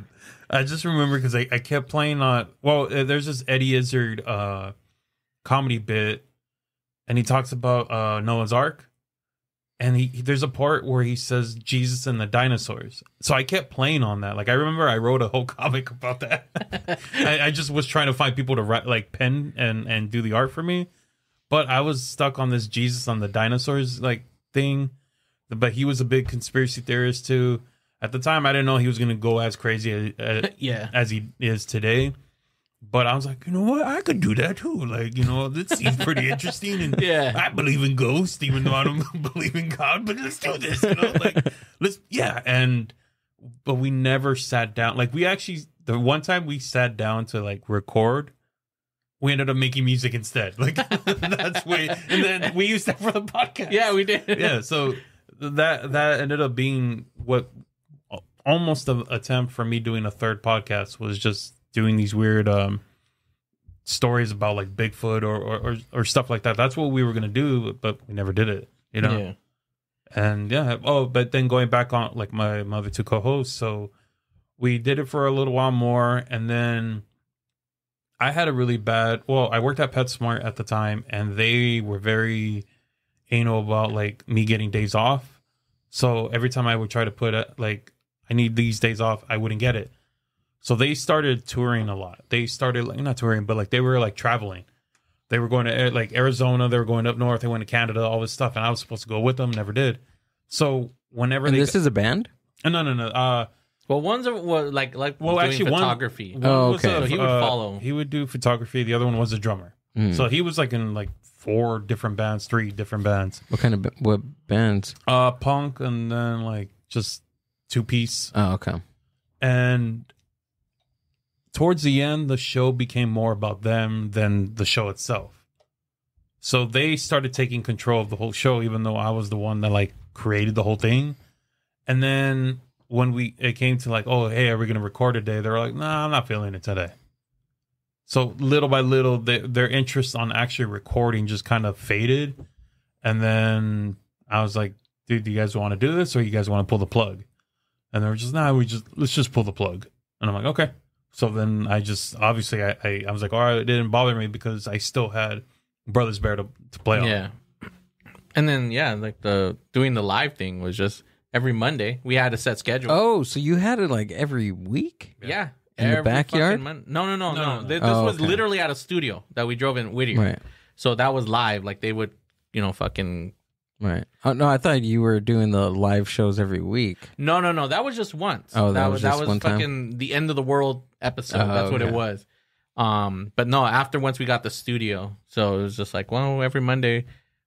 I just remember because I kept playing on. Well, there's this Eddie Izzard comedy bit, and he talks about Noah's Ark, and there's a part where he says Jesus and the dinosaurs. So I kept playing on that. Like I remember I wrote a whole comic about that. I just was trying to find people to write, like pen and do the art for me, but I was stuck on this Jesus on the dinosaurs like thing. But he was a big conspiracy theorist too. At the time, I didn't know he was going to go as crazy as he is today. But I was like, you know what? I could do that too. Like, you know, this seems pretty interesting. And I believe in ghosts, even though I don't believe in God. But let's do this. You know, like, But we never sat down. Like, we actually, the one time we sat down to like record, we ended up making music instead. Like, that's way. And then we used that for the podcast. Yeah, we did. Yeah. So that ended up being what almost an attempt for me doing a third podcast was just doing these weird stories about like Bigfoot or stuff like that. That's what we were gonna do, but we never did it. You know. Yeah. And yeah. Oh, but then going back on like my other two co-hosts, so we did it for a little while more, and then I had a really bad. Well, I worked at PetSmart at the time, and they were very anal about like me getting days off. So every time I would try to put like I need these days off, I wouldn't get it. So they started touring a lot. They started like not touring, but like they were like traveling. They were going to like Arizona. They were going up north. They went to Canada. All this stuff, and I was supposed to go with them. Never did. So whenever this is a band? No. Well, one's was like well, doing actually, photography. One okay. So he would follow. He would do photography. The other one was a drummer. So he was like in like 3 different bands. What kind of what bands? Punk, and then like just 2-piece. Oh, okay. And towards the end, the show became more about them than the show itself. So they started taking control of the whole show, even though I was the one that like created the whole thing. And then when it came to like, oh, hey, are we going to record today? They're like, nah, I'm not feeling it today. So little by little, their interest on actually recording just kind of faded. And then I was like, dude, do you guys want to do this, or you guys want to pull the plug? And they were just, let's just pull the plug. And I'm like, okay. So then I just, obviously I was like, all right, it didn't bother me because I still had Brothers Bear to play on. Yeah. And then, like doing the live thing was just every Monday we had a set schedule. Oh, so you had it like every week? Yeah. In the backyard? No. This was literally at a studio that we drove in Whittier. Right. So that was live. Like they would, fucking. Right. Oh, no, I thought you were doing the live shows every week. No. That was just once. Oh, that was one fucking time? the end of the world episode. That's what it was. But no, after once we got the studio, so it was just like, well, every Monday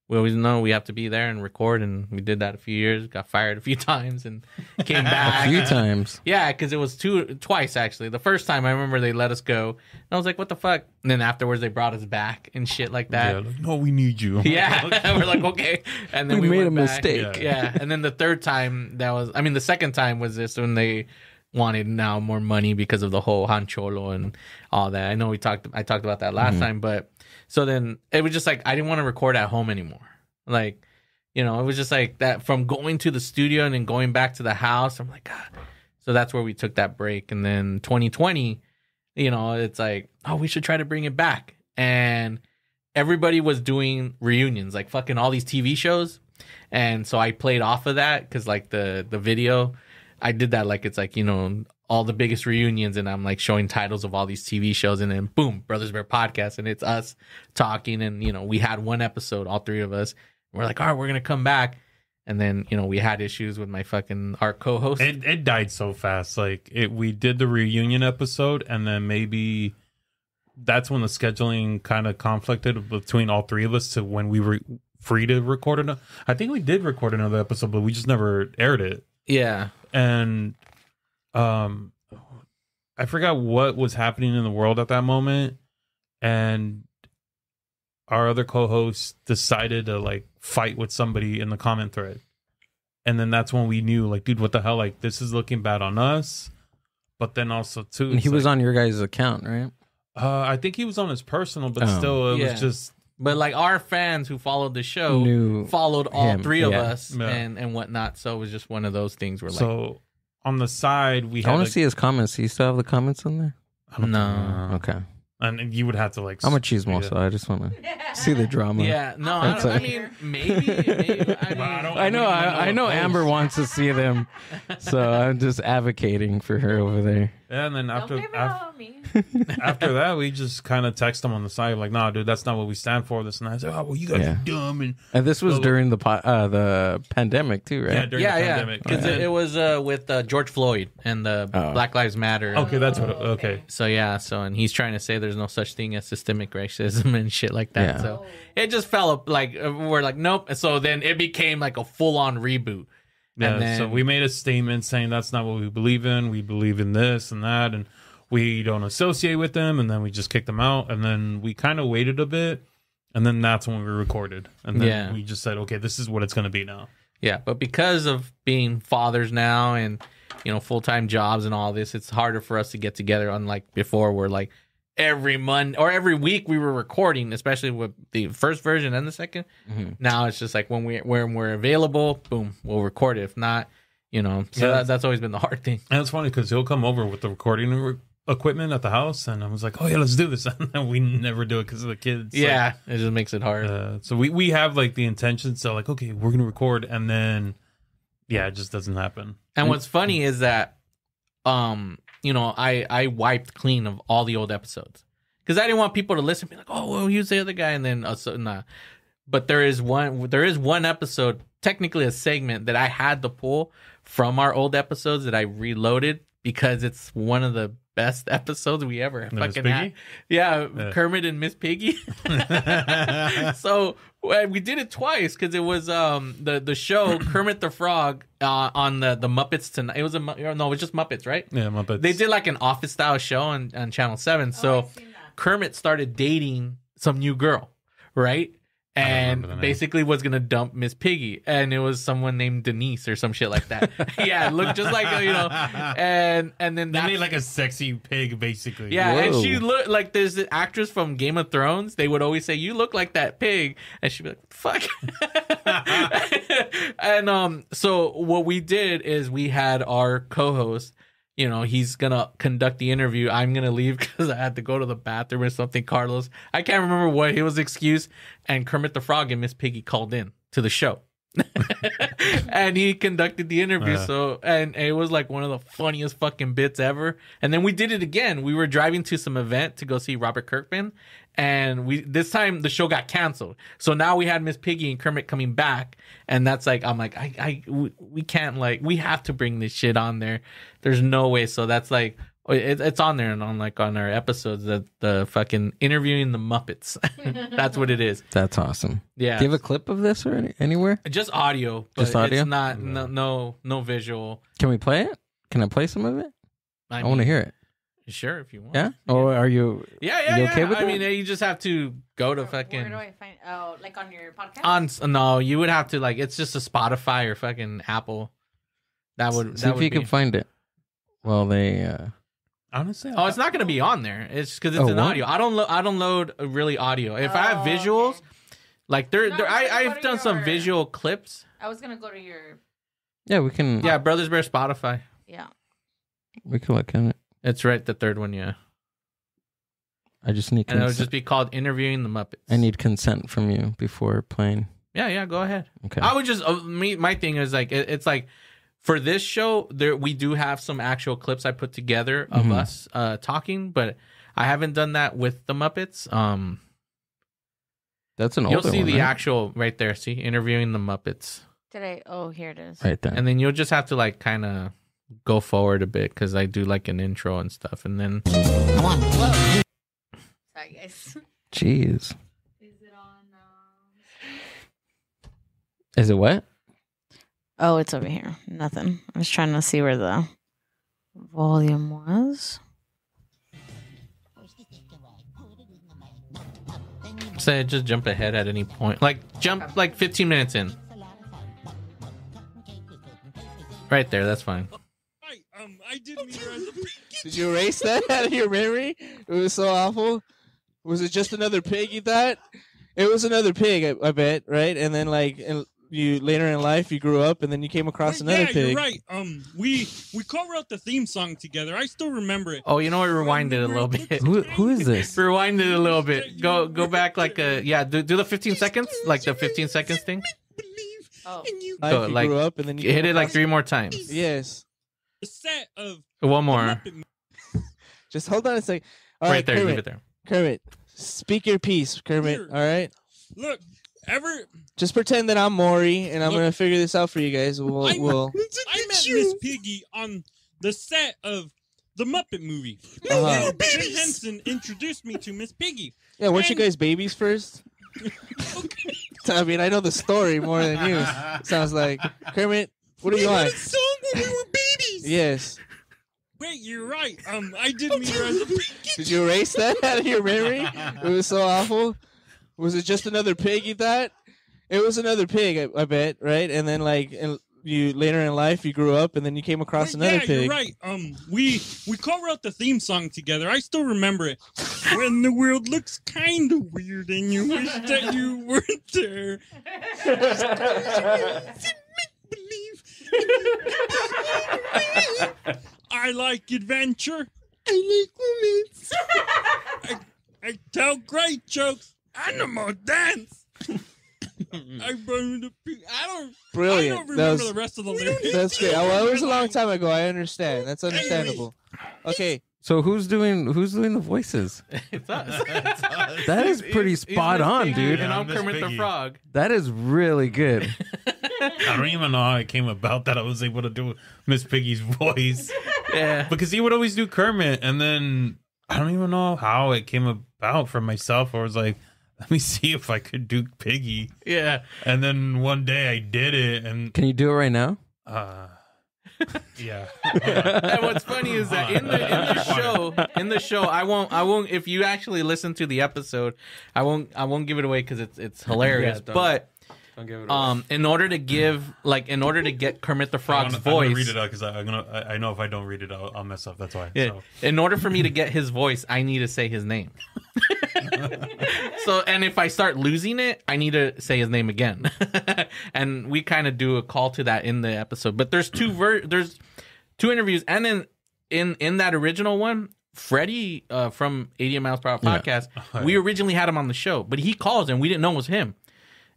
we always know we have to be there and record, and we did that a few years. Got fired a few times and came back a few times. Yeah, because it was twice actually. The first time I remember they let us go, and I was like, "What the fuck?" And then afterwards they brought us back and shit like that. Yeah, like, no, we need you. Yeah, we're like, okay. And then we made a back. mistake. Yeah, and then the third time the second time was this when they wanted now more money because of the whole Han Cholo and all that. I know I talked about that last time, but so then it was just like I didn't want to record at home anymore. Like, it was just like that from going to the studio and then going back to the house. I'm like, God. So that's where we took that break. And then 2020, it's like, oh, we should try to bring it back. And everybody was doing reunions, like fucking all these TV shows. And so I played off of that because like the video, I did that like it's like, all the biggest reunions, and I'm like showing titles of all these TV shows, and then boom, Brothers Bear Podcast, and it's us talking, and we had one episode, all three of us. We're like, all right, we're gonna come back, and then we had issues with our co-host. It died so fast. Like we did the reunion episode, and then maybe that's when the scheduling kind of conflicted between all three of us to when we were free to record it. I think we did record another episode, but we just never aired it. Yeah, and I forgot what was happening in the world at that moment, and our other co-host decided to like fight with somebody in the comment thread, and then that's when we knew, like, dude, what the hell? Like, this is looking bad on us. But then also too, and he was on your guys' account, right? I think he was on his personal, but still, it was just. But like our fans who followed the show followed all three of us and whatnot. So it was just one of those things where like on the side we had I want to see his comments. Do you still have the comments on there? No. Okay. And you would have to like. I'm a chismo, so I just want to see the drama. Yeah, no, I mean maybe. I know Amber wants to see them, so I'm just advocating for her over there. Yeah, and then Don't blame it on me. after that, we just kind of text them on the side, like, "Nah, dude, that's not what we stand for." This and that. I said, "Oh, well, you guys are dumb." And this was during the pandemic too, right? Yeah, during the pandemic. Because it was with George Floyd and the Black Lives Matter. Okay, that's what. Okay. So and he's trying to say there's no such thing as systemic racism and shit like that. Yeah. So it just fell up. Like we're like, nope. So then it became like a full on reboot. Yeah, and then, so we made a statement saying that's not what we believe in. We believe in this and that, and we don't associate with them. And then we just kicked them out. And then we kind of waited a bit, and then that's when we recorded. And then we just said, okay, this is what it's going to be now. Yeah, but because of being fathers now and full-time jobs and all this, it's harder for us to get together. Unlike before, where like every month or every week we were recording, especially with the first version and the second. Now it's just like when we're available, boom, we'll record it. If not, so that's always been the hard thing. And it's funny because he'll come over with the recording equipment at the house, and I was like, oh yeah, let's do this. And we never do it because of the kids. Yeah, it just makes it hard. So we have like the intention, so like, okay, we're gonna record, and then it just doesn't happen. And what's funny is that I wiped clean of all the old episodes because I didn't want people to listen and be like, oh, well, who's the other guy? And then, nah. But there is one episode, technically a segment that I had to pull from our old episodes that I reloaded because it's one of the best episodes we ever fucking had. Yeah, Kermit and Miss Piggy. So we did it twice because it was the show Kermit the Frog on the Muppets Tonight. It was it was just Muppets, right? Yeah, Muppets. They did like an office style show on Channel 7. So Kermit started dating some new girl, right? And basically was going to dump Miss Piggy. And it was someone named Denise or some shit like that. Yeah, it looked just like, and then they made like a sexy pig, basically. Yeah, whoa. And she looked like there's the actress from Game of Thrones. They would always say, you look like that pig. And she'd be like, fuck. And so what we did is we had our co-host, he's going to conduct the interview. I'm going to leave because I had to go to the bathroom or something, Carlos. I can't remember what his excuse. And Kermit the Frog and Miss Piggy called in to the show. And he conducted the interview. And it was like one of the funniest fucking bits ever. And then we did it again. We were driving to some event to go see Robert Kirkman. And this time the show got canceled. So now we had Miss Piggy and Kermit coming back. And that's like, I'm like, we can't, like, we have to bring this shit on there. There's no way. So that's like, it's on there and on our episodes, the fucking interviewing the Muppets. That's what it is. That's awesome. Yeah. Do you have a clip of this or anywhere? Just audio. But just audio? It's not, no visual. Can we play it? Can I play some of it? I want to hear it. Sure, if you want. Yeah? Or are you? Yeah. You okay with it? I mean, you just have to go to fucking. Where do I find? Oh, like on your podcast? No, you would have to it's just a Spotify or fucking Apple. That would. See if you can find it. Well, they. Honestly, it's not going to be on there. It's because it's an audio. I don't load really audio. If I have visuals, okay. Like I've done some visual clips. I was gonna go to your. Yeah, we can. Yeah, Brothers Bear Spotify. Yeah. We can look at it. It's right, the third one, yeah. I just need consent. And it would just be called Interviewing the Muppets. I need consent from you before playing. Yeah, go ahead. Okay. I would just, my thing is like, it's like, for this show, we do have some actual clips I put together of us talking, but I haven't done that with the Muppets. That's an older one. You'll see the right? actual, right there, see, Interviewing the Muppets. Here it is. Right there. And then you'll just have to like kind of go forward a bit because I do like an intro and stuff, and then come on. Whoa. Sorry, guys. Jeez. Is it on? Is it what? Oh, it's over here. Nothing. I was trying to see where the volume was. Say just jump ahead at any point, like jump like 15 minutes in. Right there, that's fine. I didn't mean to. Did you erase that out of your memory? It was so awful. Was it just another pig, you thought? It was another pig, I bet, right? And then, like, you later in life, you grew up, and then you came across another pig. You're right. We co-wrote the theme song together. I still remember it. Oh, you know what? Rewind it a little bit. Who is this? Rewind it a little bit. Go back like do the 15 seconds, like the 15 seconds thing. Oh, so, you like, grew up, and then you hit it like 3 more times. Yes. A set of one more. Just hold on a second. All right there, Kermit, leave it there. Speak your piece, Kermit. Here. All right. Look, just pretend that I'm Maury, and I'm gonna figure this out for you guys. I met Miss Piggy on the set of the Muppet movie. Jim Henson introduced me to Miss Piggy. Yeah, weren't you guys babies first? Okay. I mean, I know the story more than you. Sounds like. Kermit, what do you want? We had a song when we were babies. Yes. Wait, you're right. I didn't mean to. Did you erase that out of your memory? It was so awful. Was it just another pig, you thought? It was another pig, I bet, right? And then, like, later in life you grew up and then you came across another pig. You're right. We co-wrote the theme song together. I still remember it. When the world looks kind of weird and you wish that you weren't there. I like adventure. I like romance. I tell great jokes. Animal dance. I don't Brilliant. I don't remember the rest of the lyrics. That's great. Well, it was a long time ago. I understand. That's understandable. Okay. So who's doing the voices? It's us. That is pretty spot on, dude. And I'm Kermit the Frog. That is really good. I don't even know how it came about that I was able to do Miss Piggy's voice. Yeah. Because he would always do Kermit, and then I don't even know how it came about for myself. I was like, let me see if I could do Piggy. Yeah. And then one day I did it, and Can you do it right now? yeah. And what's funny is that in the show, I won't. If you actually listen to the episode, I won't give it away because it's hilarious. Yeah, but don't give it away. in order to get Kermit the Frog's I'm gonna voice, read it out because I know if I don't read it, I'll mess up. That's why. yeah, So. in order for me to get his voice, I need to say his name. So, and if I start losing it, I need to say his name again. And we kind of do a call to that in the episode. But there's there's two interviews, and then in that original one, Freddie from 80 Miles Per Hour podcast, we originally had him on the show, but he calls and we didn't know it was him,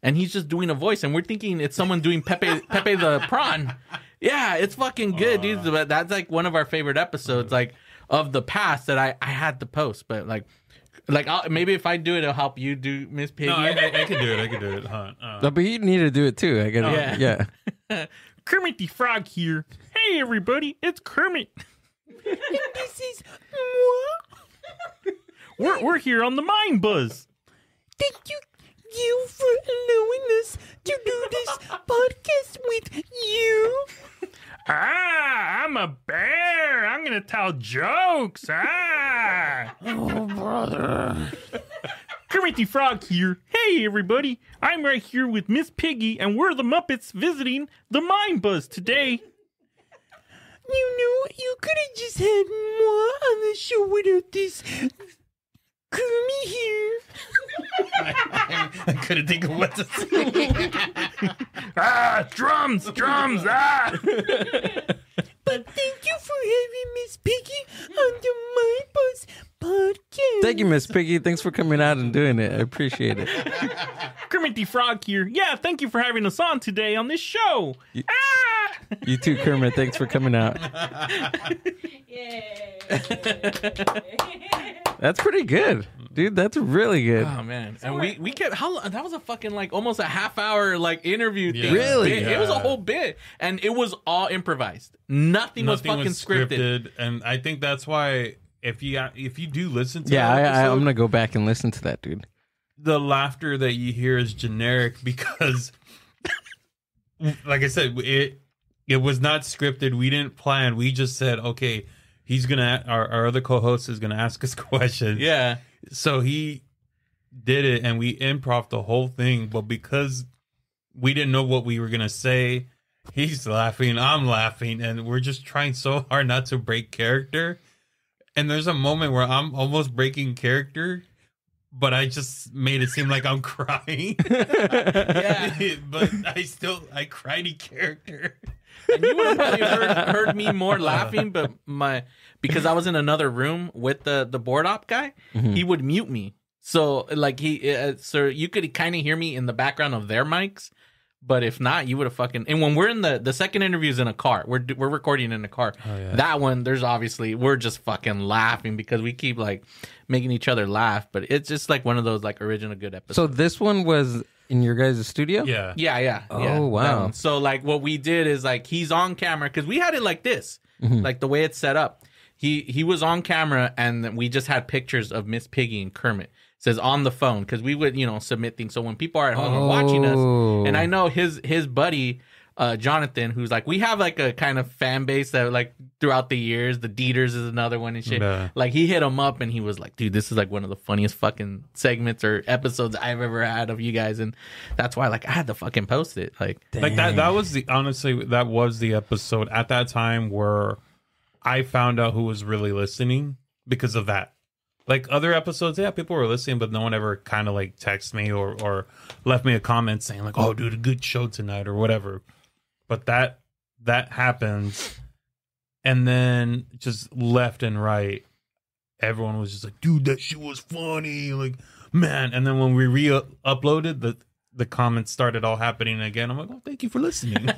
and he's just doing a voice, and we're thinking it's someone doing Pepe the Prawn. Yeah, it's fucking good, dude. But that's like one of our favorite episodes, like of the past that I had to post, but like maybe if I do it, it'll help you do Miss Piggy. No, I can do it. I can do it. No, but you need to do it too. I gotta, yeah. Kermit the Frog here. Hey, everybody, it's Kermit. This is We're here on the Mind Buzz. Thank you for allowing us to do this podcast with you. I'm a bear. I'm going to tell jokes. Oh, brother. Kermit the Frog here. Hey, everybody. I'm right here with Miss Piggy, and we're the Muppets visiting the Mind Buzz today. You know, you could have just had moi on the show without this Kermit here. I couldn't think of what to say. Drums. But thank you for having Miss Piggy on the Mind Buzz podcast. Thank you, Miss Piggy. Thanks for coming out and doing it. I appreciate it. Kermit the Frog here. Yeah, thank you for having us on today on this show. You too, Kermit. Thanks for coming out. That's pretty good, dude. That's really good. Oh man, and we kept that was a fucking like almost a half hour like interview thing. Really? It was a whole bit, and it was all improvised. Nothing was fucking scripted. And I think that's why if you do listen to I'm gonna go back and listen to that, dude. The laughter that you hear is generic because, like I said, it was not scripted. We didn't plan. We just said, okay, our other co-host is gonna ask us questions. Yeah. So he did it, and we improv the whole thing. But because we didn't know what we were gonna say, he's laughing, I'm laughing, and we're just trying so hard not to break character. And there's a moment where I'm almost breaking character, but I just made it seem like I'm crying. Yeah. But I cried in character. And you would have probably heard me more laughing, but because I was in another room with the board op guy, he would mute me. So like so you could kind of hear me in the background of their mics, but if not, you would have fucking. And when we're in the second interview is in a car, we're recording in a car. Oh, yeah. That one, we're just fucking laughing because we keep like making each other laugh. But it's just like one of those like original good episodes. So this one was in your guys' studio? Yeah. Oh, wow. So like what we did is like he's on camera because we had it like this, like the way it's set up. He was on camera and we just had pictures of Miss Piggy and Kermit. It says on the phone because we would submit things. So when people are at home and watching us, and I know his buddy Jonathan, who's like, we have like a kind of fan base that like throughout the years, the Dieters is another one and shit. Yeah. Like he hit him up and he was like, dude, this is like one of the funniest fucking segments or episodes I've ever had of you guys. And that's why like I had to fucking post it. Like that was honestly, that was the episode at that time where I found out who was really listening because of that. Like other episodes, yeah, people were listening, but no one ever kind of like texted me or left me a comment saying like, oh, dude, a good show tonight or whatever. But that happened, and then just left and right, everyone was just like, dude, that shit was funny, like, man. And then when we uploaded, the comments started all happening again. I'm like, oh, thank you for listening.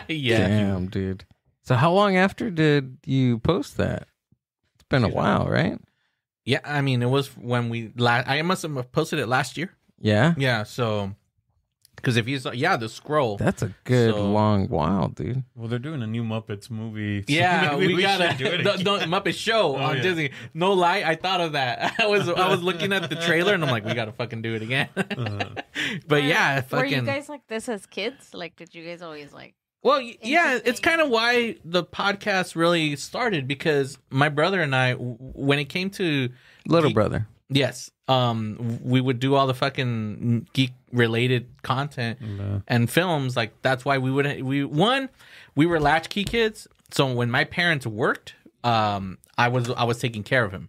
Yeah. Damn, dude. So how long after did you post that? It's been a while, right? Yeah, I mean, it was when I must have posted it last year. Yeah? Yeah, so... Because if you saw, the scroll. That's a good long while, dude. Well, they're doing a new Muppets movie. So yeah, we gotta do it the Muppet Show on Disney. No lie, I thought of that. I was looking at the trailer and I'm like, we gotta fucking do it again. But yeah, fucking. Were you guys like this as kids? Like, did you guys always like? Well, yeah, it's kind of why the podcast really started because my brother and I, when it came to little brother. Yes. We would do all the fucking geek related content and films. Like that's why we were latchkey kids. So when my parents worked, I was taking care of him.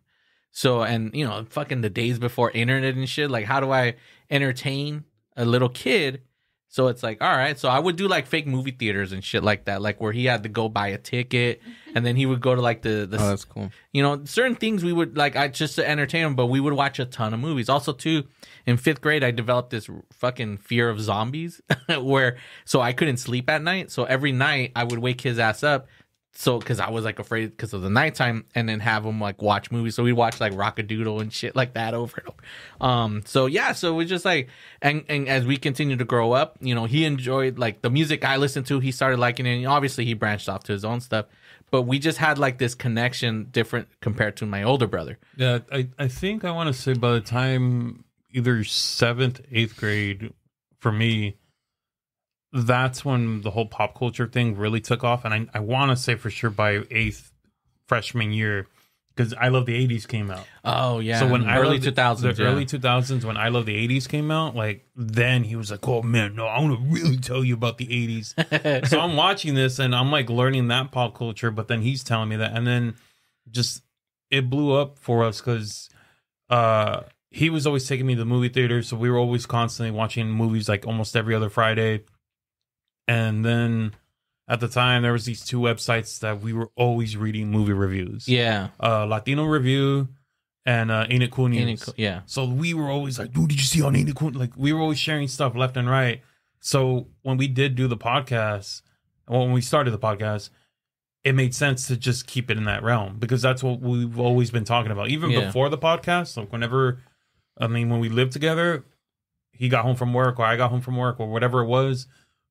So, and you know, fucking the days before internet and shit, like how do I entertain a little kid? So it's like, all right. So I would do like fake movie theaters and shit like that, like where he had to go buy a ticket and then he would go to like the oh, that's cool. You know, certain things we would like, just to entertain him, but we would watch a ton of movies. Also, too, in 5th grade, I developed this fucking fear of zombies so I couldn't sleep at night. So every night I would wake his ass up. So, because I was like afraid because of the nighttime, and then have him like watch movies. So we'd watch like Rockadoodle and shit like that over and over. So yeah, so we just like, and as we continued to grow up, you know, he enjoyed like the music I listened to. He started liking it. And obviously, he branched off to his own stuff. But we just had like this connection different compared to my older brother. Yeah, I think I want to say by the time either 7th, 8th grade for me, that's when the whole pop culture thing really took off. And I want to say for sure by 8th freshman year, because I Love the 80s came out. Oh, yeah. So when early 2000s. Early 2000s, when I Love the 80s came out, like then he was like, oh man, no, I want to really tell you about the 80s. So I'm watching this and I'm like learning that pop culture, but then he's telling me that. And then just it blew up for us because he was always taking me to the movie theater. So we were always constantly watching movies like almost every other Friday. And then at the time, there was these 2 websites that we were always reading movie reviews. Yeah. Latino Review and Ain't It Cool News. Yeah. So we were always like, dude, did you see on Ain't It Cool? Like, we were always sharing stuff left and right. So when we did do the podcast, when we started the podcast, it made sense to just keep it in that realm because that's what we've always been talking about. Even before the podcast, like when we lived together, he got home from work or I got home from work or whatever it was,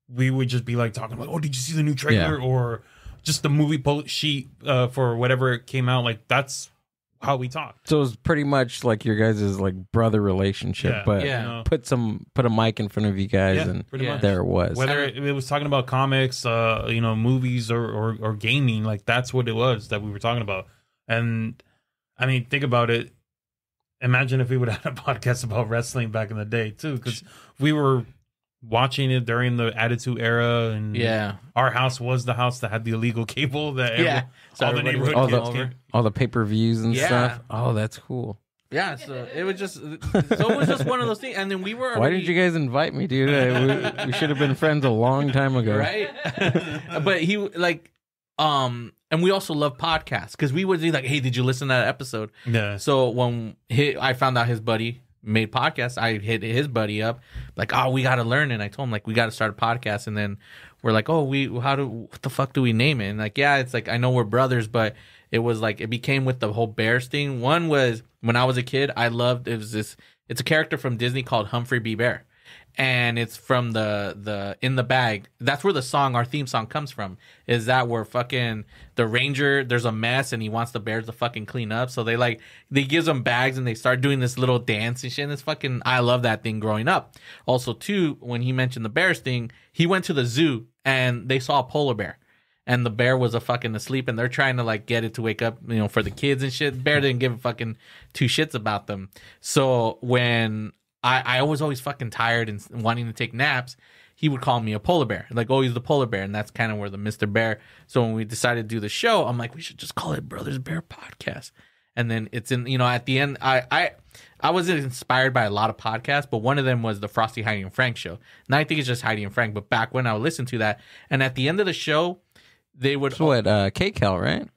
we would just be like talking like, oh, did you see the new trailer? Or just the movie sheet for whatever came out. Like that's how we talked. So it was pretty much like your guys' like brother relationship, but put a mic in front of you guys and there it was. Whether it was talking about comics, movies or gaming, like that's what it was that we were talking about. And I mean, think about it. Imagine if we would have had a podcast about wrestling back in the day too, because we were watching it during the Attitude Era, and our house was the house that had the illegal cable that all the neighborhood kids came. All the pay-per-views and stuff. Oh, that's cool. Yeah, so it was just one of those things, and then we were. Why did you guys invite me, dude? We should have been friends a long time ago, right? But he like, and we also love podcasts because we would be like, "Hey, did you listen to that episode?" Yeah. So when I found out his buddy made podcasts, I hit his buddy up like, oh, we got to learn. And I told him like, we got to start a podcast. And then we're like, oh, what the fuck do we name it? And like, yeah, it's like, I know we're brothers, but it was like, it became with the whole Bears thing. One was when I was a kid, it's a character from Disney called Humphrey B. Bear. and it's from the In the Bag. That's where the song, our theme song, comes from. Is that where fucking the ranger, there's a mess and he wants the bears to fucking clean up, so they gives them bags and they start doing this little dance and shit. And it's fucking, I love that thing growing up. Also too, when he mentioned the bears thing, he went to the zoo and they saw a polar bear. And the bear was fucking asleep, and they're trying to like get it to wake up, for the kids and shit. Bear didn't give a fucking two shits about them. So when I was always fucking tired and wanting to take naps, he would call me a polar bear, like, oh, he's the polar bear, and that's kind of where the Mr. Bear. So when we decided to do the show, I'm like, we should just call it Brothers Bear Podcast. And then it's in, at the end, I was inspired by a lot of podcasts, but one of them was the Frosty, Heidi, and Frank show. Now I think it's just Heidi and Frank, but back when I would listen to that, and at the end of the show, they would. So what? KCAL, right?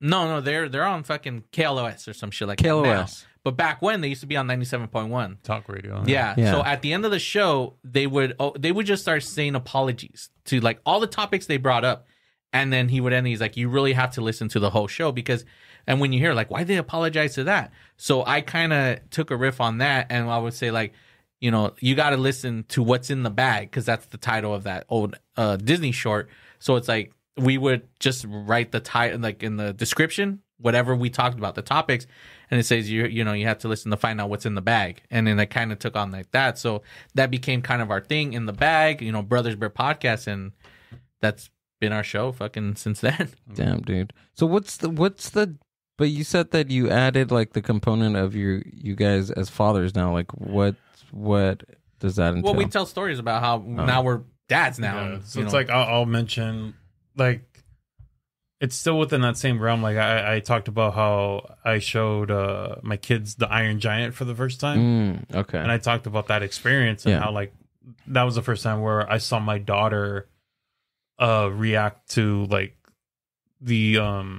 No, they're on fucking KLOS or some shit like KLOS. that now. But back when they used to be on 97.1 talk radio. Yeah. So at the end of the show, they would just start saying apologies to like all the topics they brought up, and then he would end. He's like, you really have to listen to the whole show because, and when you hear like, why they apologize to that? So I kind of took a riff on that, and I would say like, you got to listen to what's in the bag because that's the title of that old Disney short. So it's like, we would just write the title, like in the description, whatever we talked about, the topics, and it says you have to listen to find out what's in the bag, and then it kind of took on like that. So that became kind of our thing, in the bag, Brothers Bear Podcast, and that's been our show fucking since then. Damn, dude. So what's the? But you said that you added like the component of you guys as fathers now. Like what does that entail? Well, we tell stories about how now we're dads now. Yeah, so it's like I'll mention. Like, it's still within that same realm. Like, I talked about how I showed my kids the Iron Giant for the first time. Okay. And I talked about that experience and how, like, that was the first time where I saw my daughter react to, like, the, I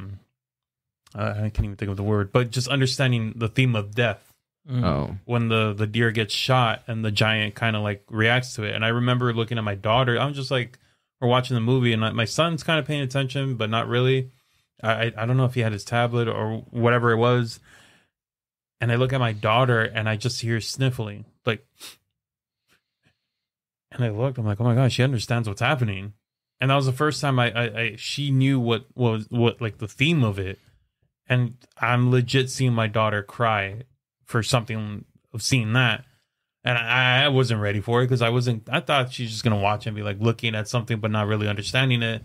can't even think of the word, but just understanding the theme of death. Oh. When the deer gets shot and the giant kind of, like, reacts to it. And I remember looking at my daughter, I'm just like, we're watching the movie, and my son's kind of paying attention, but not really. I don't know if he had his tablet or whatever it was. And I look at my daughter, and I just hear sniffling, like. And I looked, I'm like, oh my gosh, she understands what's happening. And that was the first time she knew what like the theme of it. And I'm legit seeing my daughter cry for something of seeing that. And I wasn't ready for it because I thought she's just going to watch and be like looking at something, but not really understanding it.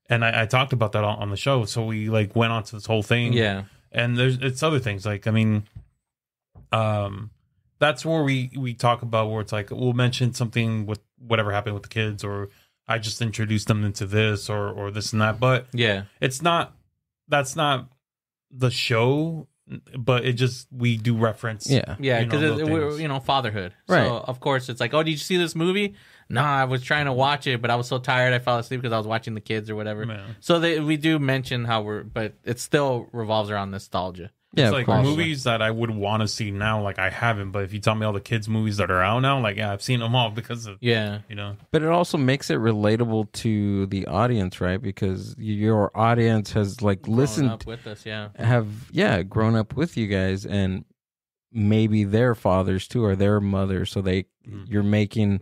And I talked about that on the show. So we like went on to this whole thing. Yeah. And it's other things. Like, I mean, that's where we talk about where it's like, we'll mention something with whatever happened with the kids, or I just introduced them into this or this and that. But yeah, that's not the show. But it just, we do reference, because we're fatherhood, right? So of course it's like, oh, did you see this movie? No, I was trying to watch it, but I was so tired I fell asleep because I was watching the kids or whatever. Man. So we do mention how but it still revolves around nostalgia. Yeah, it's like movies that I would want to see now, like I haven't. But if you tell me all the kids' movies that are out now, like, yeah, I've seen them all because of, But it also makes it relatable to the audience, right? Because your audience has like listened up with us, grown up with you guys, and maybe their fathers too, or their mothers. So you're making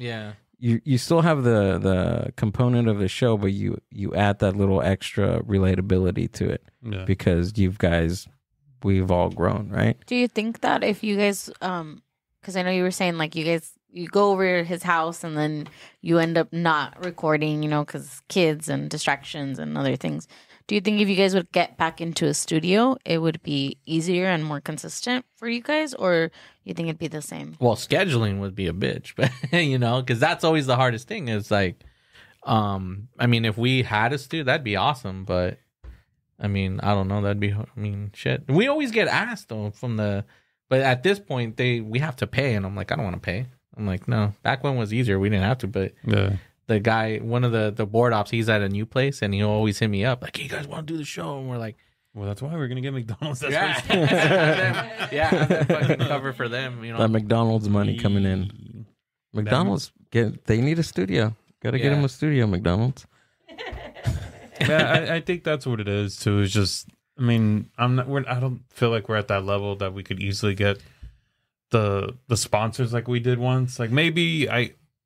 You still have the component of the show, but you add that little extra relatability to it because we've all grown, right? Do you think that if you guys, because I know you were saying like you go over his house and then you end up not recording, because kids and distractions and other things. Do you think if you guys would get back into a studio, it would be easier and more consistent for you guys, or you think it'd be the same? Well, scheduling would be a bitch, but because that's always the hardest thing. Is like, I mean, if we had a studio, that'd be awesome, but. I mean, I don't know. Shit. We always get asked though but at this point we have to pay, and I'm like, I don't want to pay. I'm like, no. Back when it was easier, we didn't have to. But the guy, one of the board ops, he's at a new place, and he'll always hit me up like, hey, you guys want to do the show? And we're like, well, that's why we're gonna get McDonald's. That's fucking cover for them. That McDonald's money coming in. McDonald's they need a studio. Got to get them a studio, McDonald's. Yeah, I think that's what it is too. It's just, I mean, I don't feel like we're at that level that we could easily get the sponsors like we did once. Like maybe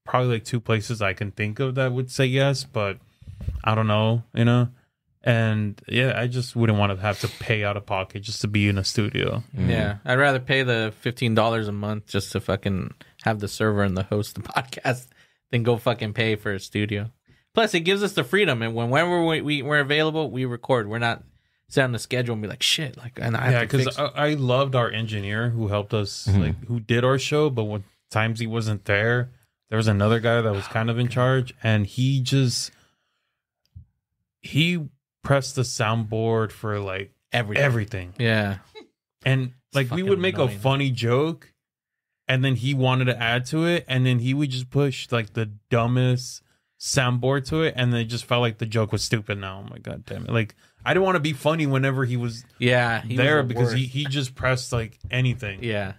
probably like 2 places I can think of that would say yes, but I don't know, you know. And yeah, I just wouldn't want to have to pay out of pocket just to be in a studio. Yeah, I'd rather pay the $15 a month just to fucking have the server and the host the podcast than go fucking pay for a studio. Plus, it gives us the freedom, and whenever we're available, we record. We're not set on the schedule and be like, shit. Like, and because I loved our engineer who helped us, like who did our show, but when times he wasn't there, there was another guy that was kind of in charge, and he pressed the soundboard for like everything. Yeah. And like we would make a funny joke and then he wanted to add to it and then he would just push like the dumbest soundboard to it and then it just felt like the joke was stupid now. Oh my god damn it. Like I didn't want to be funny whenever he was there because he just pressed like anything. Yeah.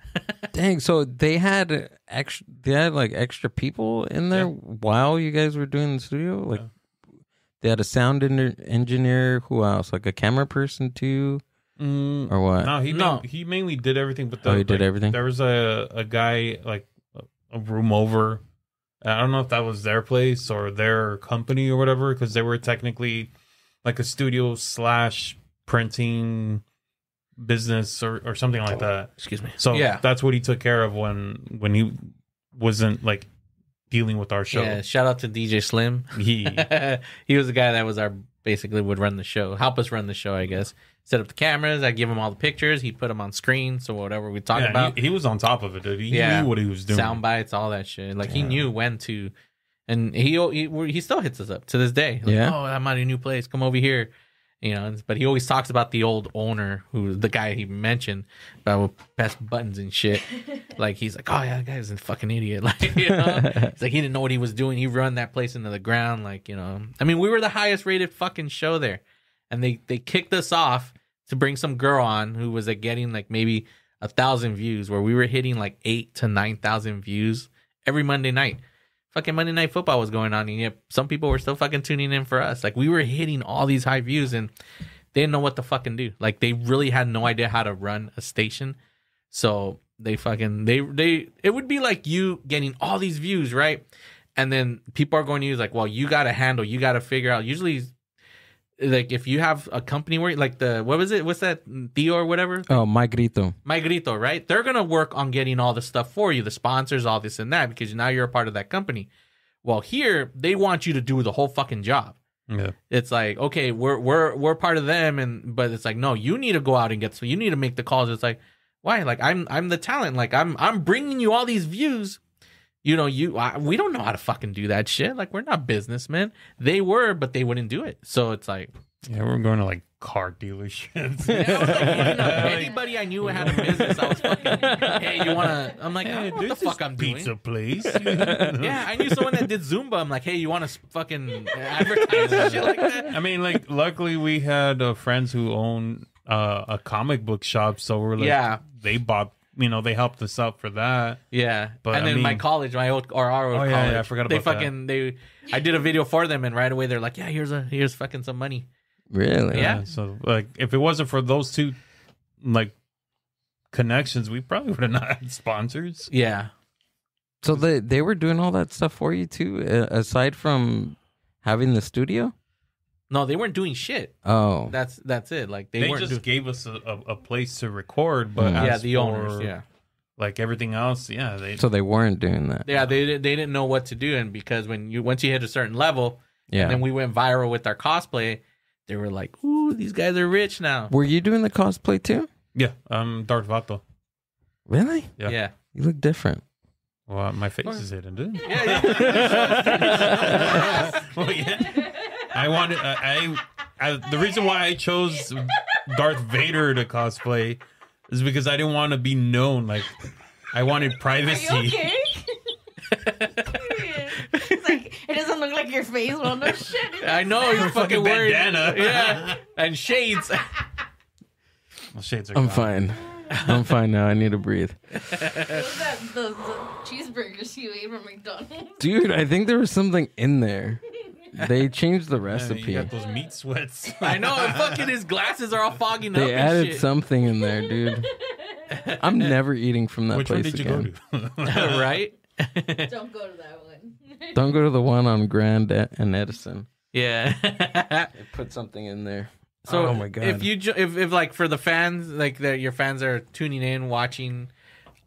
Dang, so they had extra people in there while you guys were doing the studio? Like they had a sound engineer. Who else? Like a camera person too, or what? No, he mainly did everything. But he did everything. There was a guy like a room over. I don't know if that was their place or their company or whatever, because they were technically like a studio / printing business or something like that. Excuse me. So that's what he took care of when he wasn't like dealing with our show. Yeah, shout out to DJ Slim. He was the guy that was basically would run the show, help us run the show, I guess. Set up the cameras, I'd give him all the pictures, he'd put them on screen, so whatever we talk about. He was on top of it, dude. He knew what he was doing. Sound bites, all that shit. Like he knew when to, and he still hits us up to this day. Like, oh, I'm at a new place, come over here. You know, but he always talks about the old owner, who's the guy he mentioned, with press buttons and shit. Like he's like, oh yeah, that guy's a fucking idiot. Like, you know, it's like he didn't know what he was doing. He run that place into the ground. Like, you know, I mean, we were the highest rated fucking show there, and they kicked us off to bring some girl on who was like getting like maybe 1,000 views, where we were hitting like 8,000 to 9,000 views every Monday night. Fucking Monday Night Football was going on, and yet some people were still fucking tuning in for us. Like we were hitting all these high views, and they didn't know what to fucking do. Like they really had no idea how to run a station. So they it would be like you getting all these views, right? And then people are going to use like, well, you got to figure out. Usually, like if you have a company where like what's that, Theo or whatever? Oh, My Grito, right? They're gonna work on getting all the stuff for you, the sponsors, all this and that, because now you're a part of that company. Well, here they want you to do the whole fucking job. Yeah, it's like, okay, we're part of them, but it's like, no, you need to go out and you need to make the calls. It's like, why? Like I'm the talent. Like I'm bringing you all these views. You know, we don't know how to fucking do that shit. Like, we're not businessmen. They were, but they wouldn't do it. So it's like, we're going to like car dealerships. Anybody I knew had a business, I was fucking, hey, you wanna? I'm like, I don't know what the fuck I'm doing. Pizza place. Yeah, I knew someone that did Zumba. I'm like, hey, you want to fucking advertise and shit like that? I mean, like, luckily we had friends who own a comic book shop, so we're like, they bought. You know, they helped us out for that. Yeah. But and then my college, our old college. Yeah, I forgot about that. I did a video for them, and right away they're like, yeah, here's fucking some money. Really? Yeah. So, like, if it wasn't for those two, like, connections, we probably would have not had sponsors. Yeah. So they were doing all that stuff for you, too, aside from having the studio? No, they weren't doing shit. Oh, that's it. Like they weren't just gave us a place to record, but the owners, like everything else, so they weren't doing that. Yeah, they didn't know what to do, and because once you hit a certain level, and then we went viral with our cosplay, they were like, "Ooh, these guys are rich now." Were you doing the cosplay too? Yeah, Darth Vato. Really? Yeah. You look different. Well, my face is hidden, dude. Yeah. Well, yeah. I wanted. The reason why I chose Darth Vader to cosplay is because I didn't want to be known. Like, I wanted privacy. Are you okay? It's like, it doesn't look like your face. Well, no shit. I know you're fucking wearing bandana. Yeah, and shades. Well, shades are. I'm fine. I'm fine now. I need to breathe. What was that? The cheeseburgers you ate from McDonald's? Dude, I think there was something in there. They changed the recipe. You got those meat sweats. I know. Fucking his glasses are all fogging up. They added something in there, dude. I'm never eating from that Which place one did again. you go to? Right? Don't go to that one. Don't go to the one on Grand and Edison. Yeah. They put something in there. So oh my god! If like for the fans, like your fans are tuning in, watching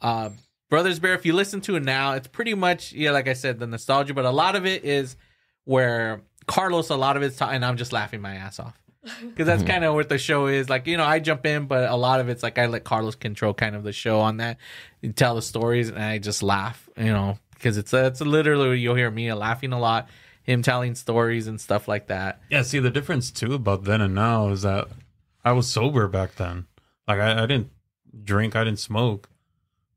Brothers Bear, if you listen to it now, it's pretty much like I said, the nostalgia, but a lot of it is where Carlos, a lot of it's and I'm just laughing my ass off because that's kind of what the show is. Like I jump in, but a lot of it's like I let Carlos control kind of the show on that, and tell the stories, and I just laugh, because it's literally you'll hear me laughing a lot. Him telling stories and stuff like that. Yeah, see, the difference, too, about then and now is that I was sober back then. Like, I didn't drink, I didn't smoke.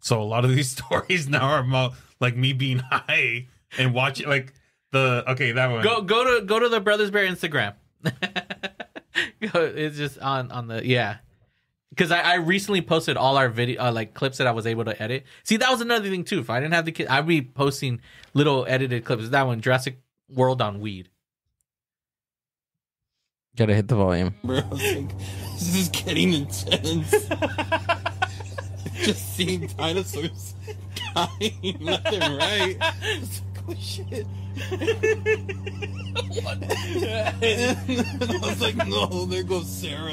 So a lot of these stories now are about, like, me being high and watching, like, that one. Go to the Brothers Bear Instagram. It's just on the, yeah. Because I recently posted all our video, like, clips that I was able to edit. See, that was another thing, too. If I didn't have the kids, I'd be posting little edited clips. That one, Jurassic World on weed. Gotta hit the volume. Bro, like, this is getting intense. Just seeing dinosaurs dying left and right. It's like, oh shit. And I was like, no, there goes Sarah.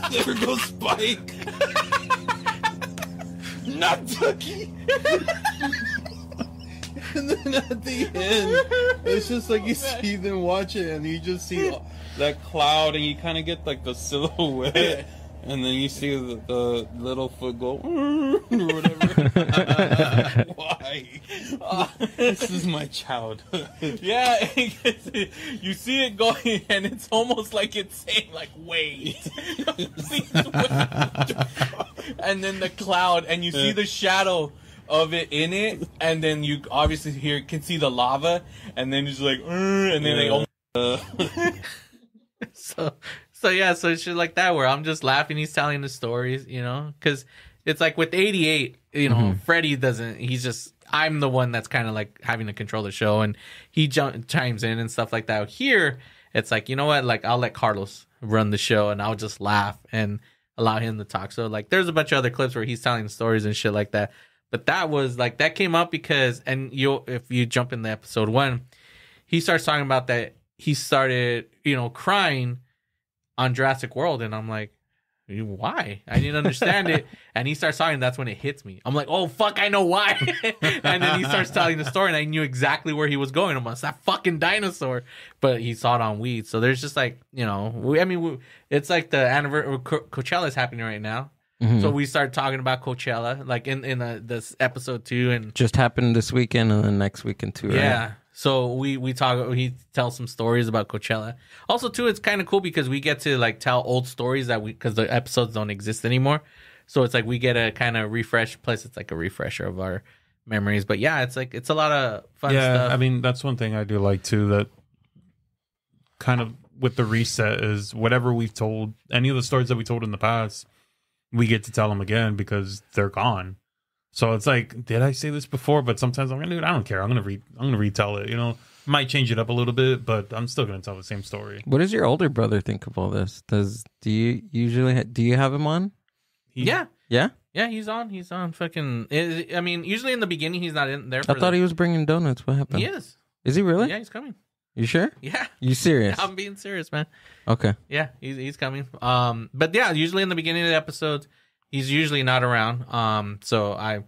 There goes Spike. Not Ducky. And then at the end, it's just like you see them watch it, and you just see that cloud, and you kind of get like the silhouette, and then you see the little foot go or whatever. Why? This is my childhood. Yeah, you see it going, and it's almost like it's saying, like, wait. Please wait. And then the cloud, and you see the shadow of it in it, and then you obviously can see the lava, and then it's like, and then they so shit like that where I'm just laughing. He's telling the stories, because it's like with 88, Freddie doesn't. He's just I'm the one that's kind of like having to control the show, and he chimes in and stuff like that. Here, it's like what, like I'll let Carlos run the show, and I'll just laugh and allow him to talk. So like, there's a bunch of other clips where he's telling stories and shit like that. But that was like that came up because, and if you jump in the episode 1, he starts talking about that he started crying on Jurassic World, and I'm like, why? I didn't understand it. And he starts talking. That's when it hits me. I'm like, oh fuck, I know why. And then he starts telling the story, and I knew exactly where he was going. I'm like, it's that fucking dinosaur. But he saw it on weed. So there's just like it's like the anniversary. Coachella is happening right now. Mm-hmm. So we started talking about Coachella, like in this episode 2, and just happened this weekend, and then next weekend too. Right? Yeah. So we talk. He tells some stories about Coachella. Also, too, it's kind of cool because we get to like tell old stories because the episodes don't exist anymore. So it's like we get a kind of refresh. Plus, it's like a refresher of our memories. But yeah, it's like it's a lot of fun stuff. Yeah, I mean that's one thing I do like too. That kind of with the reset is whatever we've told, any of the stories that we told in the past, we get to tell them again because they're gone. So it's like, did I say this before? But sometimes I'm gonna, I don't care. I'm gonna retell it. Might change it up a little bit, but I'm still gonna tell the same story. What does your older brother think of all this? Do you usually do you have him on? Yeah. Yeah. Yeah, he's on. He's on. Fucking. I mean, usually in the beginning he's not in there. I thought he was bringing donuts. What happened? He is. Is he really? Yeah, he's coming. You sure? Yeah. You serious? I'm being serious, man. Okay. Yeah, he's coming. But yeah, usually in the beginning of the episodes, he's usually not around. So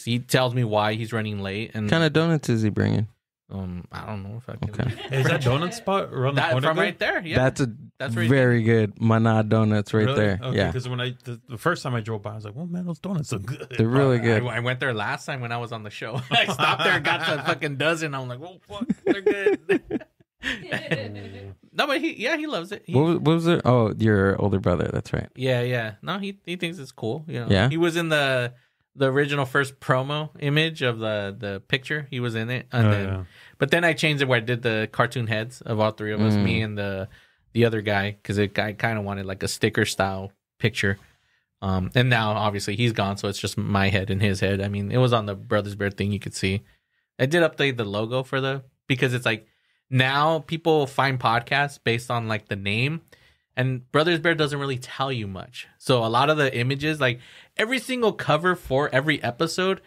he tells me why he's running late. And what kind of donuts is he bringing? I don't know if I can. Okay. Is that donut spot around the corner? From right there? Yeah. That's very good. Mana Donuts right there. Okay, yeah. Because when the first time I drove by, I was like, "Well, man, those donuts are good. They're really good." I went there last time when I was on the show. I stopped there and got the fucking dozen. I'm like, "Oh fuck, they're good." No, but he loves it. What was it? Oh, your older brother. That's right. Yeah. No, he thinks it's cool. Yeah. He was in the original first promo image of the picture. He was in it, and but then I changed it where I did the cartoon heads of all three of us, me and the other guy, because I kind of wanted like a sticker style picture. And now obviously he's gone, so it's just my head and his head. I mean, it was on the Brothers Bear thing. You could see. I did update the logo because it's like now people find podcasts based on like the name. And Brothers Bear doesn't really tell you much. So a lot of the images, like every single cover for every episode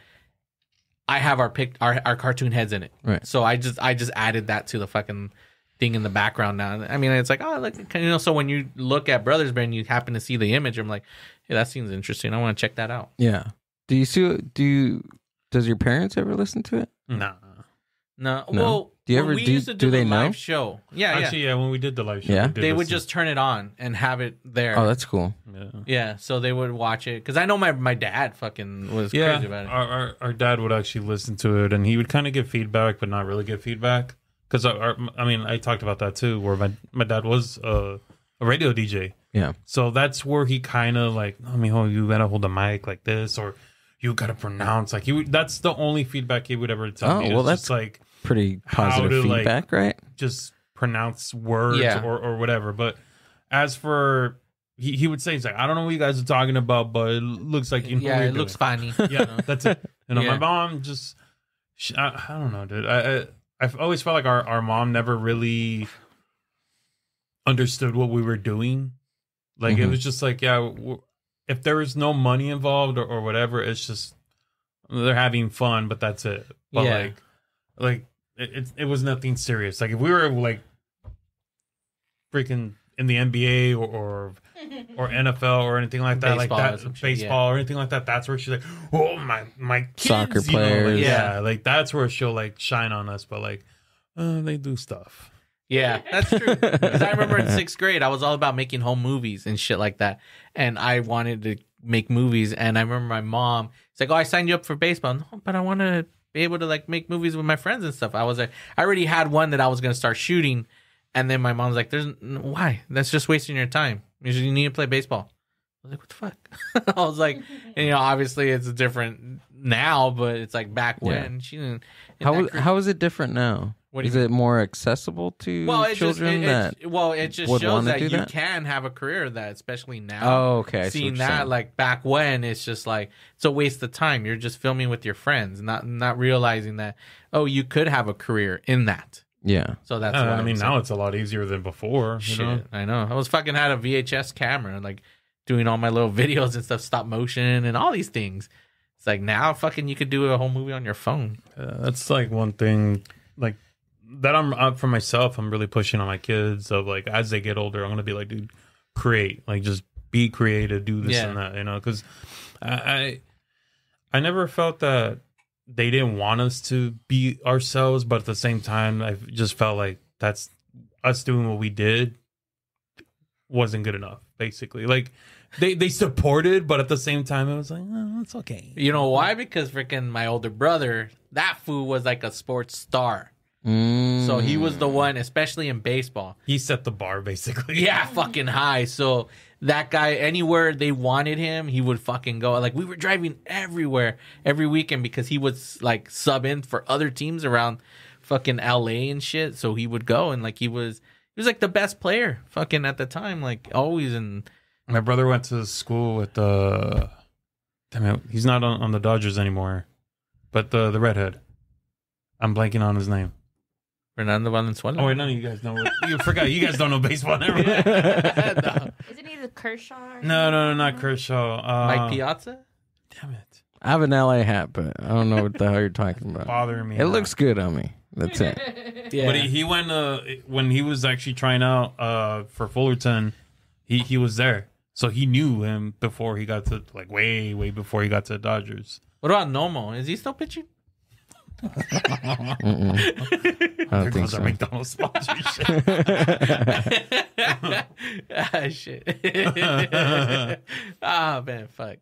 I have our cartoon heads in it. Right. So I just added that to the fucking thing in the background now. I mean, it's like, oh, look, so when you look at Brothers Band, you happen to see the image. I'm like, hey, that seems interesting. I want to check that out. Yeah. Does your parents ever listen to it? No. Well, do you ever do they know? Live show? Yeah, actually, yeah. When we did the live show, yeah, they would just turn it on and have it there. Oh, that's cool. Yeah. So they would watch it because I know my dad fucking was crazy about it. Our dad would actually listen to it, and he would kind of give feedback, but not really give feedback. Because I talked about that too, where my dad was a radio DJ. Yeah. So that's where he kind of like, you gotta hold the mic like this, or you gotta pronounce like that's the only feedback he would ever tell me. Well, it's that's just like pretty positive feedback, right? Just pronounce words or whatever. But as for he would say, he's like, I don't know what you guys are talking about, but it looks like you know what you're it looks funny. Yeah, that's it. My mom just I don't know, dude. I've always felt like our mom never really understood what we were doing. Like, it was just like, if there was no money involved or whatever, it's just, they're having fun, but that's it. But like it was nothing serious. Like, if we were like freaking in the NBA or NFL or anything like that, baseball or anything like that, that's where she's like, oh, my kids, soccer players, like that's where she'll like shine on us. But like, they do stuff. Yeah, that's true. Because I remember in 6th grade, I was all about making home movies and shit like that, and I wanted to make movies. And I remember my mom, it's like, oh, I signed you up for baseball. No, but I want to be able to like make movies with my friends and stuff. I was like, I already had one that I was going to start shooting. And then my mom's like, why? That's just wasting your time. You need to play baseball. I was like, what the fuck? I was like, and, obviously it's different now, but it's like back when she didn't. How is it different now? Is it more accessible to children? It just shows that you can have a career that, especially now. Oh, okay. Seeing that, like back when, it's just like it's a waste of time. You're just filming with your friends, not realizing that you could have a career in that. Yeah. So that's what I mean. Now it's a lot easier than before. Shit, you know? I know. I was fucking had a VHS camera, like doing all my little videos and stuff, stop motion and all these things. It's like now, fucking, you could do a whole movie on your phone. That's like one thing, like that. I'm up for myself. I'm really pushing on my kids of like as they get older, I'm gonna be like, dude, create, like just be creative, do this and that, because I never felt that they didn't want us to be ourselves, but at the same time, I just felt like that's us doing what we did wasn't good enough. Basically, like they supported, but at the same time, it was like, oh, it's okay. You know why? Because freaking my older brother, that fool was like a sports star. So he was the one, especially in baseball. He set the bar, basically. Yeah, fucking high. So that guy, anywhere they wanted him, he would fucking go. Like, we were driving everywhere every weekend because he would like sub in for other teams around fucking LA and shit. So he would go, and like he was like the best player fucking at the time, like always. And my brother went to school with he's not on the Dodgers anymore, but the redhead. I'm blanking on his name. Fernando Valenzuela. Oh wait, none of you guys know. You forgot. You guys don't know baseball. Never mind. No. Isn't he the Kershaw? No, not Kershaw. Mike Piazza. Damn it! I have an LA hat, but I don't know what the hell you're talking about. Bothering me. It looks good on me. That's it. Yeah. But he went when he was actually trying out for Fullerton. He was there, so he knew him before he got to way before he got to the Dodgers. What about Nomo? Is he still pitching? I don't think so. McDonald's sponsorship. Shit. Man, fuck.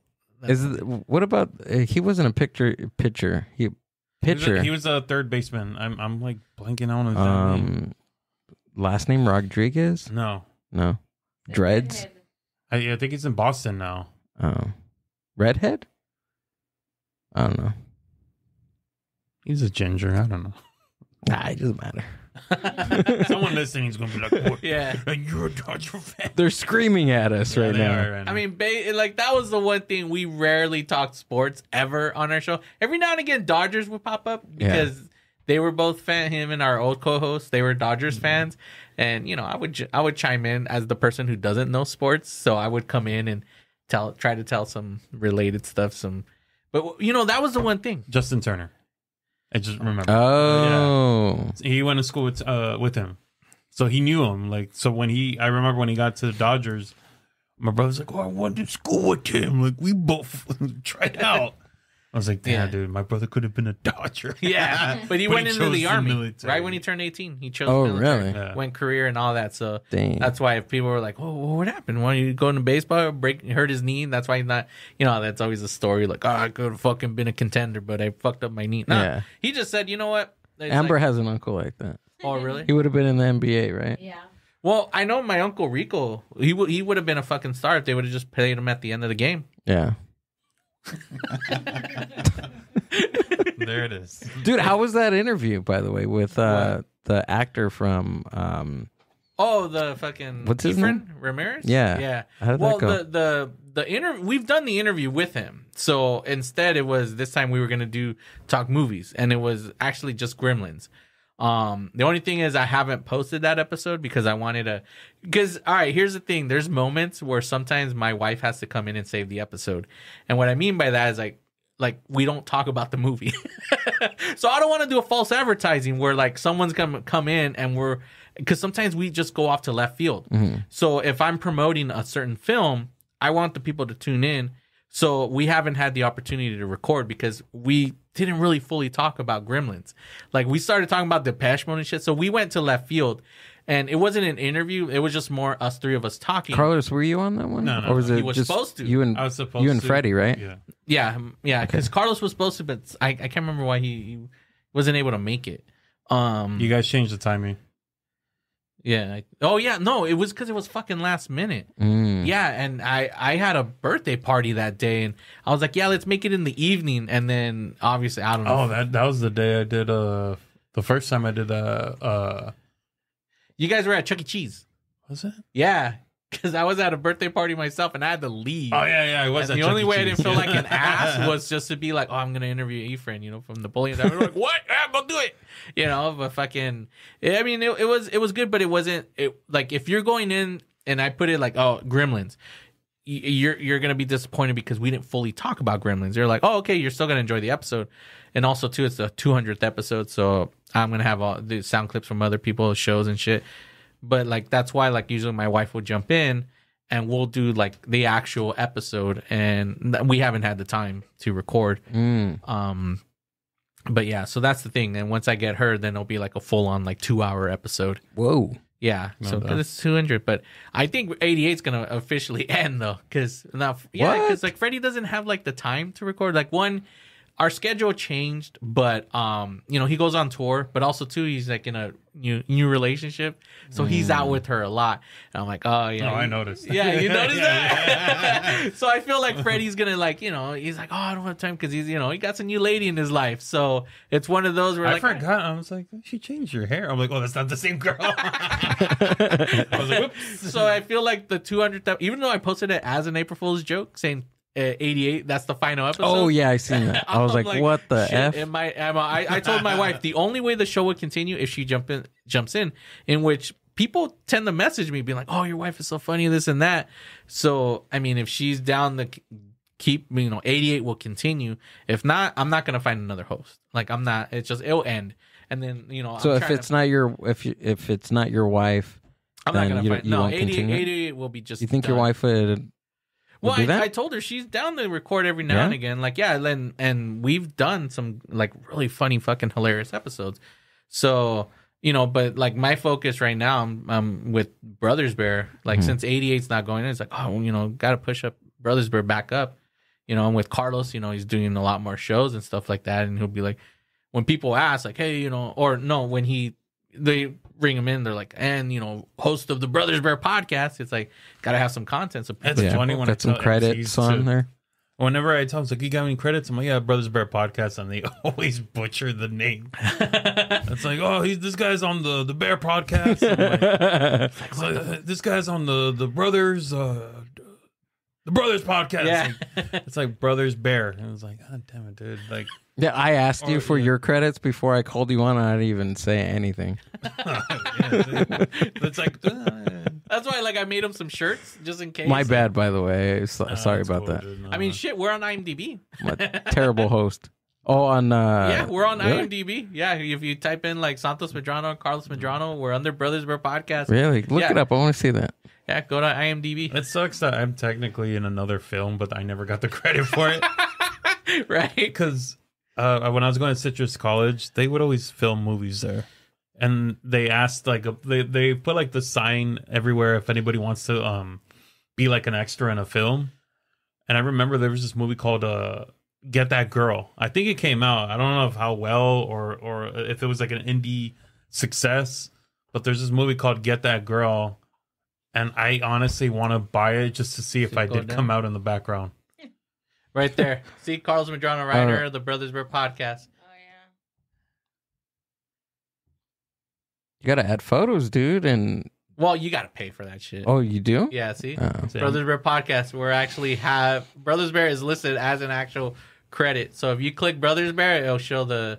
What about he wasn't a pitcher. He was a third baseman. I'm like blanking out on his name. Last name Rodriguez? No. Dreads? I think he's in Boston now. Oh. Redhead? I don't know. He's a ginger. I don't know. Nah, it doesn't matter. Someone listening is going to be like, what? Yeah. And you're a Dodger fan. They're screaming at us right now. I mean, like that was the one thing we rarely talked sports ever on our show. Every now and again, Dodgers would pop up because they were both him and our old co-host. They were Dodgers fans, and I would chime in as the person who doesn't know sports. So I would come in and try to tell some related stuff. But that was the one thing. Justin Turner. I just remember. Oh, yeah. He went to school with him, so he knew him. Like, so I remember when he got to the Dodgers, my brother's like, "Oh, I went to school with him. Like, we both tried out." I was like, "Damn, dude, my brother could have been a Dodger." Yeah, but he went into the Army right when he turned 18. He chose military, really? Yeah. Went career and all that. So Dang. that's why if people were like, "Oh, what happened? Why you go into baseball? Hurt his knee?" That's why he's not. That's always a story. Like, "Oh, I could have fucking been a contender, but I fucked up my knee." No, Yeah. he just said, "You know what?" Amber has an uncle like that. Oh, really? He would have been in the NBA, right? Yeah. Well, I know my uncle Rico. He would have been a fucking star if they would have just played him at the end of the game. Yeah. There it is. Dude, how was that interview, by the way, with the actor from the fucking what's his name? Ramirez? Yeah. Yeah. How did that go? The we've done the interview with him. So instead it was this time we were gonna talk movies, and it was actually just Gremlins. The only thing is I haven't posted that episode because I wanted to, because all right, here's the thing. There's moments where sometimes my wife has to come in and save the episode. And what I mean by that is like we don't talk about the movie. So I don't want to do a false advertising where like someone's gonna come in and because sometimes we just go off to left field. Mm-hmm. So if I'm promoting a certain film, I want the people to tune in. So we haven't had the opportunity to record because we didn't really fully talk about Gremlins. Like we started talking about Depeche Mode and shit. So we went to left field, and it wasn't an interview. It was just more us three of us talking. Carlos, were you on that one? No. Or was it he was just supposed to. You and I was supposed you and to. Freddie, right? Yeah. Yeah. Because Carlos was supposed to, but I can't remember why he wasn't able to make it. You guys changed the timing. Yeah. Oh yeah. No, it was because it was fucking last minute. Yeah, and I had a birthday party that day, and I was like, yeah, let's make it in the evening, and then obviously I don't know. Oh, that was the day I did the first time I did You guys were at Chuck E. Cheese. Was it? Yeah. Because I was at a birthday party myself and I had to leave. Oh, yeah, I was. And the only way I didn't feel like an ass was just to be like, oh, I'm going to interview Efren, from Napoleon. I was like, what? Yeah, go do it. But fucking, I mean, it was good, but it wasn't, like, if you're going in and I put it like, oh, Gremlins, you're going to be disappointed because we didn't fully talk about Gremlins. You're like, oh, okay, you're still going to enjoy the episode. And also, too, it's the 200th episode, so I'm going to have all the sound clips from other people's shows and shit. But like that's why like usually my wife will jump in and we'll do like the actual episode, and we haven't had the time to record. But yeah, so that's the thing. And once I get her, then it'll be like a full on like 2-hour episode. Whoa. Yeah, so it's 200, but I think 88 is gonna officially end though, because like Freddie doesn't have like the time to record. Like our schedule changed, but he goes on tour, but also too he's like in a new relationship, so he's out with her a lot. And I'm like, oh yeah, I noticed. Yeah, you noticed that. So I feel like Freddie's gonna like, he's like, oh, I don't have time because he's he got some new lady in his life. So it's one of those where I forgot. I was like, she changed your hair. I'm like, oh, that's not the same girl. I was like, whoops. So I feel like the 200th, even though I posted it as an April Fool's joke saying 88, that's the final episode. Oh yeah, I seen that. I was like, what the F? I told my wife the only way the show would continue if she jumps in which people tend to message me being like, oh, your wife is so funny, this and that. So I mean, if she's down to keep, 88 will continue. If not, I'm not gonna find another host. Like I'm not. It's just it'll end, and then So if it's not your wife, I'm not gonna find. No, 88 will be just. You think done. your wife would? Well, I told her she's down to record every now and again. Like, yeah, and we've done some like really funny, fucking hilarious episodes. So, but like my focus right now, I'm with Brothers Bear. Like since 88's not going in, it's like, oh, got to push up Brothers Bear back up. I'm with Carlos. He's doing a lot more shows and stuff like that, and he'll be like, when people ask, like, hey, or no, when they bring him in, they're like, and host of the Brothers Bear podcast. It's like, gotta have some content. So it's funny when I some credits on there. Whenever I tell them, like, you got any credits? I'm like, yeah, Brothers Bear podcast, and they always butcher the name. It's like, oh, this guy's on the Bear podcast. This guy's on the Brothers. The Brothers podcast. Yeah. It's like Brothers Bear. And I was like, God damn it, dude. Like, yeah, I asked you for your credits before I called you on, and I didn't even say anything. It's like, that's why, like, I made him some shirts just in case. My bad, by the way. Sorry about cool, that. dude. No, I mean, shit, we're on IMDb. I'm a terrible host. Oh, on yeah, we're on really? IMDb. Yeah, if you type in like Santos Medrano, Carlos Medrano, we're under Brothers Bear Podcast. Really? Look it up. I want to see that. Yeah, go to IMDb. It sucks that I'm technically in another film, but I never got the credit for it. Right? Because when I was going to Citrus College, they would always film movies there. And they asked, like, they put, like, the sign everywhere if anybody wants to be, like, an extra in a film. And I remember there was this movie called Get That Girl. I think it came out. I don't know if how well or if it was, like, an indie success. But there's this movie called Get That Girl. And I honestly want to buy it just to see if I did come out in the background. Right there. See, Carlos Medrano, writer of the Brothers Bear Podcast. You gotta add photos, dude, and Well, you got to pay for that shit. oh, you do? Yeah, see? Oh. Brothers Bear Podcast, we're actually have Brothers Bear is listed as an actual credit. So if you click Brothers Bear, it'll show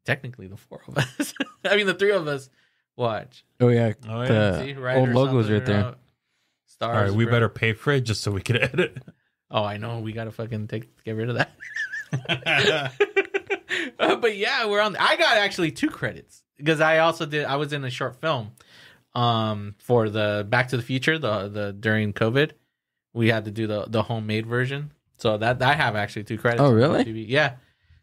technically the four of us. I mean, the three of us. Watch. Oh yeah, Oh, yeah. See, the old logo's right there. Stars. All right, we bro. better pay for it just so we could edit. Oh, I know. We got to fucking get rid of that. But yeah, we're on. I got actually 2 credits because I was in a short film for the Back to the Future, the during COVID. We had to do the homemade version. So that I have actually 2 credits. Oh, on really? TV. Yeah.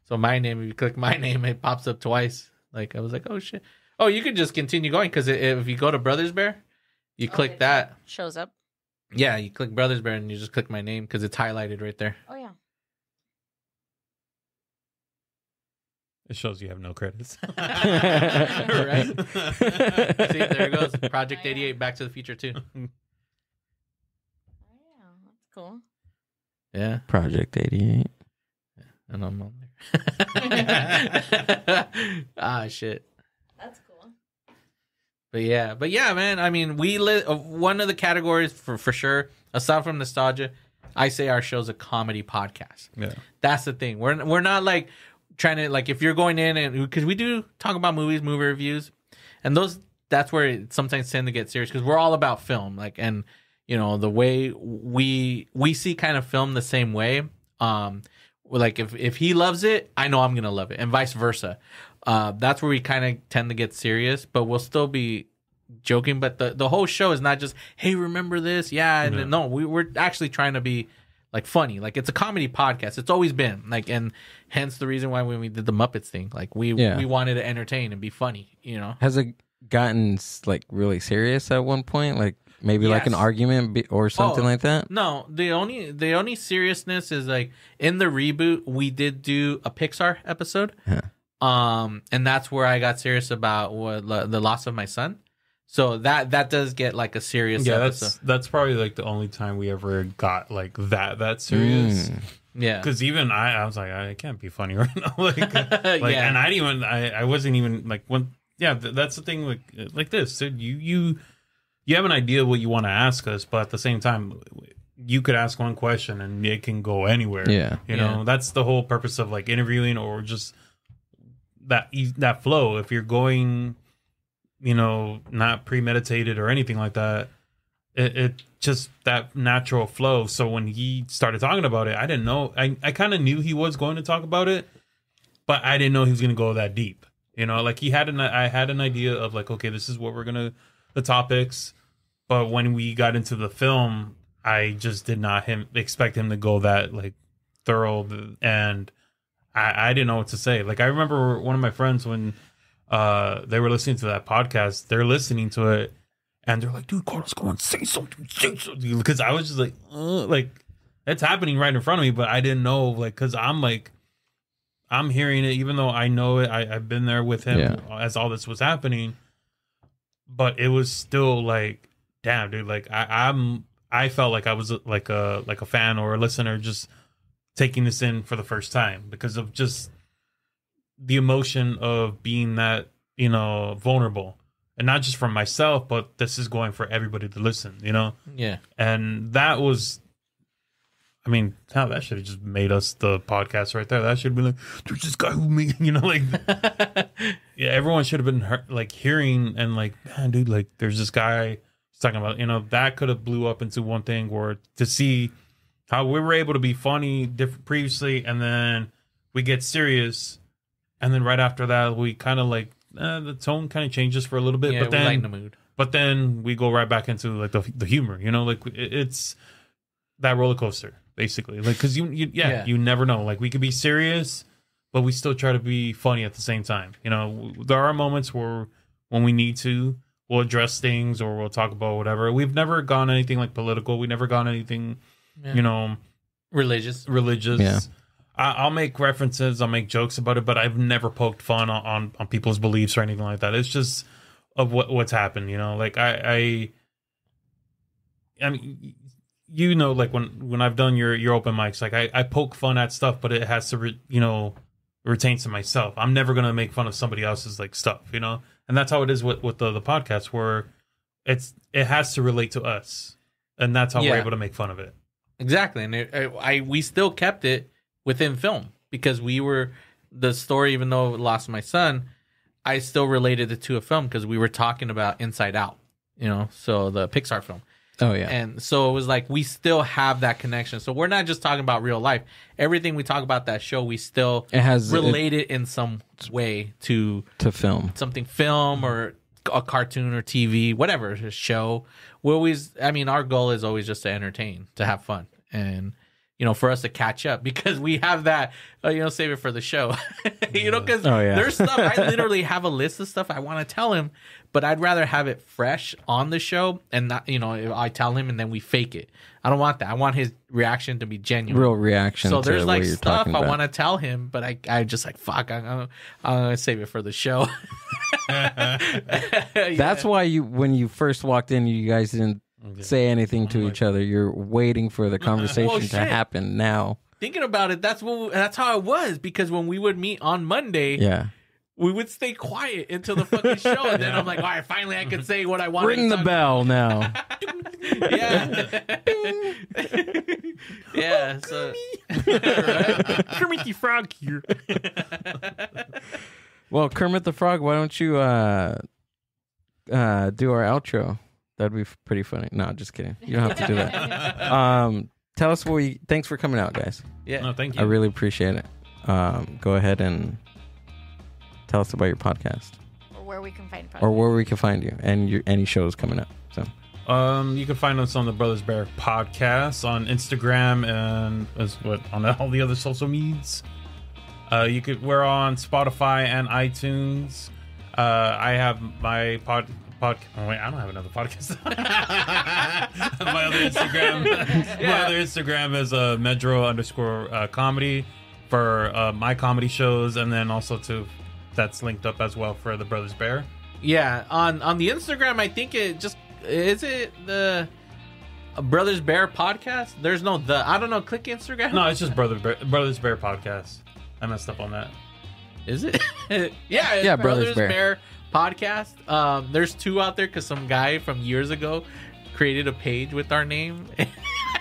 So my name, if you click my name, it pops up twice. Like I was like, oh shit. Oh, you could just continue going because if you go to Brothers Bear, you click that. Shows up. Yeah, you click Brothers Bear and you just click my name because it's highlighted right there. Oh yeah. It shows you have no credits. Right? See, there it goes. Project 88, Back to the Future 2. Oh yeah, that's cool. Yeah. Project 88. And I'm on there. Ah, shit. That's cool. But yeah, man. I mean, one of the categories for sure, aside from nostalgia, I say our show's a comedy podcast. Yeah. That's the thing. We're not like trying to, like, if you're going in and because we do talk about movies, movie reviews, and that's where it sometimes tend to get serious because we're all about film, like, and you know the way we see kind of film the same way. Like if he loves it, I know I'm gonna love it, and vice versa. That's where we kind of tend to get serious, but we'll still be joking. But the whole show is not just, hey, remember this? Yeah, and no, we're actually trying to be like funny. Like it's a comedy podcast. It's always been like, and hence the reason why when we did the Muppets thing, like we wanted to entertain and be funny. You know, Has it gotten like really serious at one point? Like maybe like an argument or something like that? No, the only seriousness is like in the reboot we did do a Pixar episode. Yeah. And that's where I got serious about the loss of my son. So that does get like a serious episode. That's probably like the only time we ever got like that serious. Yeah, because even I was like, I can't be funny right now. like, and I wasn't even like when. Yeah, that's the thing. Like this, dude, you have an idea what you want to ask us, but at the same time, you could ask one question and it can go anywhere. Yeah, you know, that's the whole purpose of like interviewing or just that flow. If you're going, you know, not premeditated or anything like that, it just that natural flow. So when he started talking about it, I didn't know. I kind of knew he was going to talk about it, but I didn't know he was going to go that deep. You know, like I had an idea of like, okay, this is what the topics. But when we got into the film, I just did not expect him to go that like thorough, and I didn't know what to say. Like I remember one of my friends when they were listening to that podcast, they're listening to it and they're like, dude, Carlos, go on, say something. Because I was just like it's happening right in front of me, but I didn't know, like, because I'm hearing it, even though I know it. I've been there with him as all this was happening, but it was still like, damn, dude. Like I felt like I was like a fan or a listener, just taking this in for the first time because of just the emotion of being that, you know, vulnerable, and not just for myself, but this is going for everybody to listen. You know, yeah. And that was. I mean, hell, that should have just made us the podcast right there. That should have been like, there's this guy who made, you know, like, yeah, everyone should have been like hearing and like, man, dude, like, there's this guy talking about, you know, that could have blew up into one thing, or to see how we were able to be funny different previously, and then we get serious, and then right after that, we kind of like the tone kind of changes for a little bit. Yeah, but then we lighten the mood. But then we go right back into like the humor, you know, like it's that roller coaster basically. Like because you never know. Like we could be serious, but we still try to be funny at the same time. You know, there are moments where when we need to, we'll address things or we'll talk about whatever. We've never gone anything like political. We never gone anything, you know, religious. Yeah. I'll make references. I'll make jokes about it, but I've never poked fun on people's beliefs or anything like that. It's just of what's happened, you know. Like I mean, you know, like when I've done your open mics, like I poke fun at stuff, but it has to retain to myself. I'm never gonna make fun of somebody else's like stuff, you know. And that's how it is with the podcast, where it has to relate to us, and that's how we're able to make fun of it. Exactly, and we still kept it within film because we were the story. Even though I lost my son, I still related it to a film because we were talking about Inside Out, you know, so the Pixar film. Oh yeah, and so it was like we still have that connection. So we're not just talking about real life. Everything we talk about that show, we still relate it in some way to film, something film or a cartoon or TV, whatever, a show. We always, I mean, our goal is always just to entertain, to have fun, and you know, for us to catch up because we have that, you know, save it for the show, you know, because there's stuff, I literally have a list of stuff I want to tell him, but I'd rather have it fresh on the show and not, you know, I tell him and then we fake it. I don't want that. I want his reaction to be genuine. Real reaction. So there's to like what you're stuff I about. want to tell him, but I just like, fuck, I'm going to save it for the show. That's why when you first walked in, you guys didn't say anything to each other. You're waiting for the conversation to happen now. Thinking about it, that's how it was, because when we would meet on Monday, we would stay quiet until the fucking show, and then I'm like, all right, finally I can say what I want. Ring the bell now. Yeah. So Kermit the Frog here. Well, Kermit the Frog, why don't you do our outro? That'd be pretty funny. No, just kidding. You don't have to do that. Tell us thanks for coming out, guys. Yeah. No, thank you. I really appreciate it. Go ahead and tell us about your podcast. Or where we can find you and any shows coming up. So you can find us on the Brothers Bear podcast on Instagram and on all the other social medias. We're on Spotify and iTunes. I have my oh, wait, I don't have another podcast. My other Instagram is Medro_comedy for my comedy shows, and then also that's linked up as well for the Brothers Bear. Yeah, on the Instagram, I think is it the Brothers Bear podcast? There's no I don't know. Click Instagram. No, it's just Brothers Bear podcast. I messed up on that. Is it? Yeah, Brothers Bear podcast. There's two out there because some guy from years ago created a page with our name. I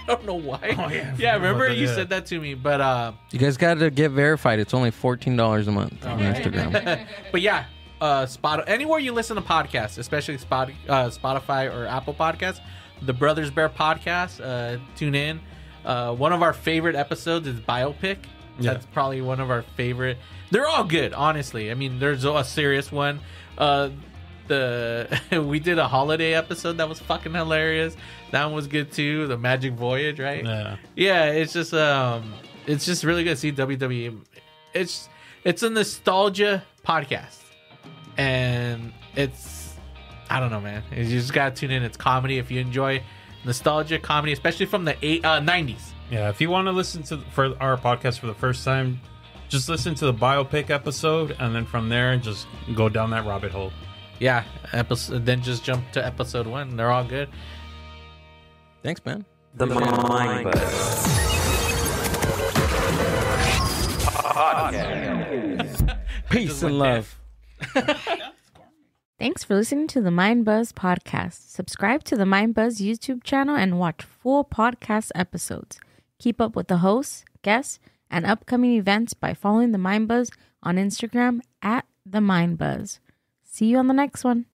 don't know why. Oh, yeah, remember you said that to me, but you guys got to get verified. It's only $14 a month on Instagram. But yeah, anywhere you listen to podcasts, especially Spotify or Apple Podcasts, the Brothers Bear podcast. Tune in. One of our favorite episodes is Biopic. That's probably one of our favorite. They're all good, honestly. I mean, there's a serious one. We did a holiday episode that was fucking hilarious. That one was good too. The Magic Voyage, right? Yeah. It's just really good. See WWE. It's a nostalgia podcast, and I don't know, man. You just gotta tune in. It's comedy. If you enjoy nostalgia comedy, especially from the 90s. Yeah, if you want to listen for our podcast for the first time, just listen to the Biopic episode, and then from there, just go down that rabbit hole. Yeah, then just jump to episode 1. They're all good. Thanks, man. The Mind Buzz. Peace and love. Thanks for listening to the Mind Buzz podcast. Subscribe to the Mind Buzz YouTube channel and watch full podcast episodes. Keep up with the hosts, guests, and upcoming events by following the Mind Buzz on Instagram @the Mind Buzz. See you on the next one.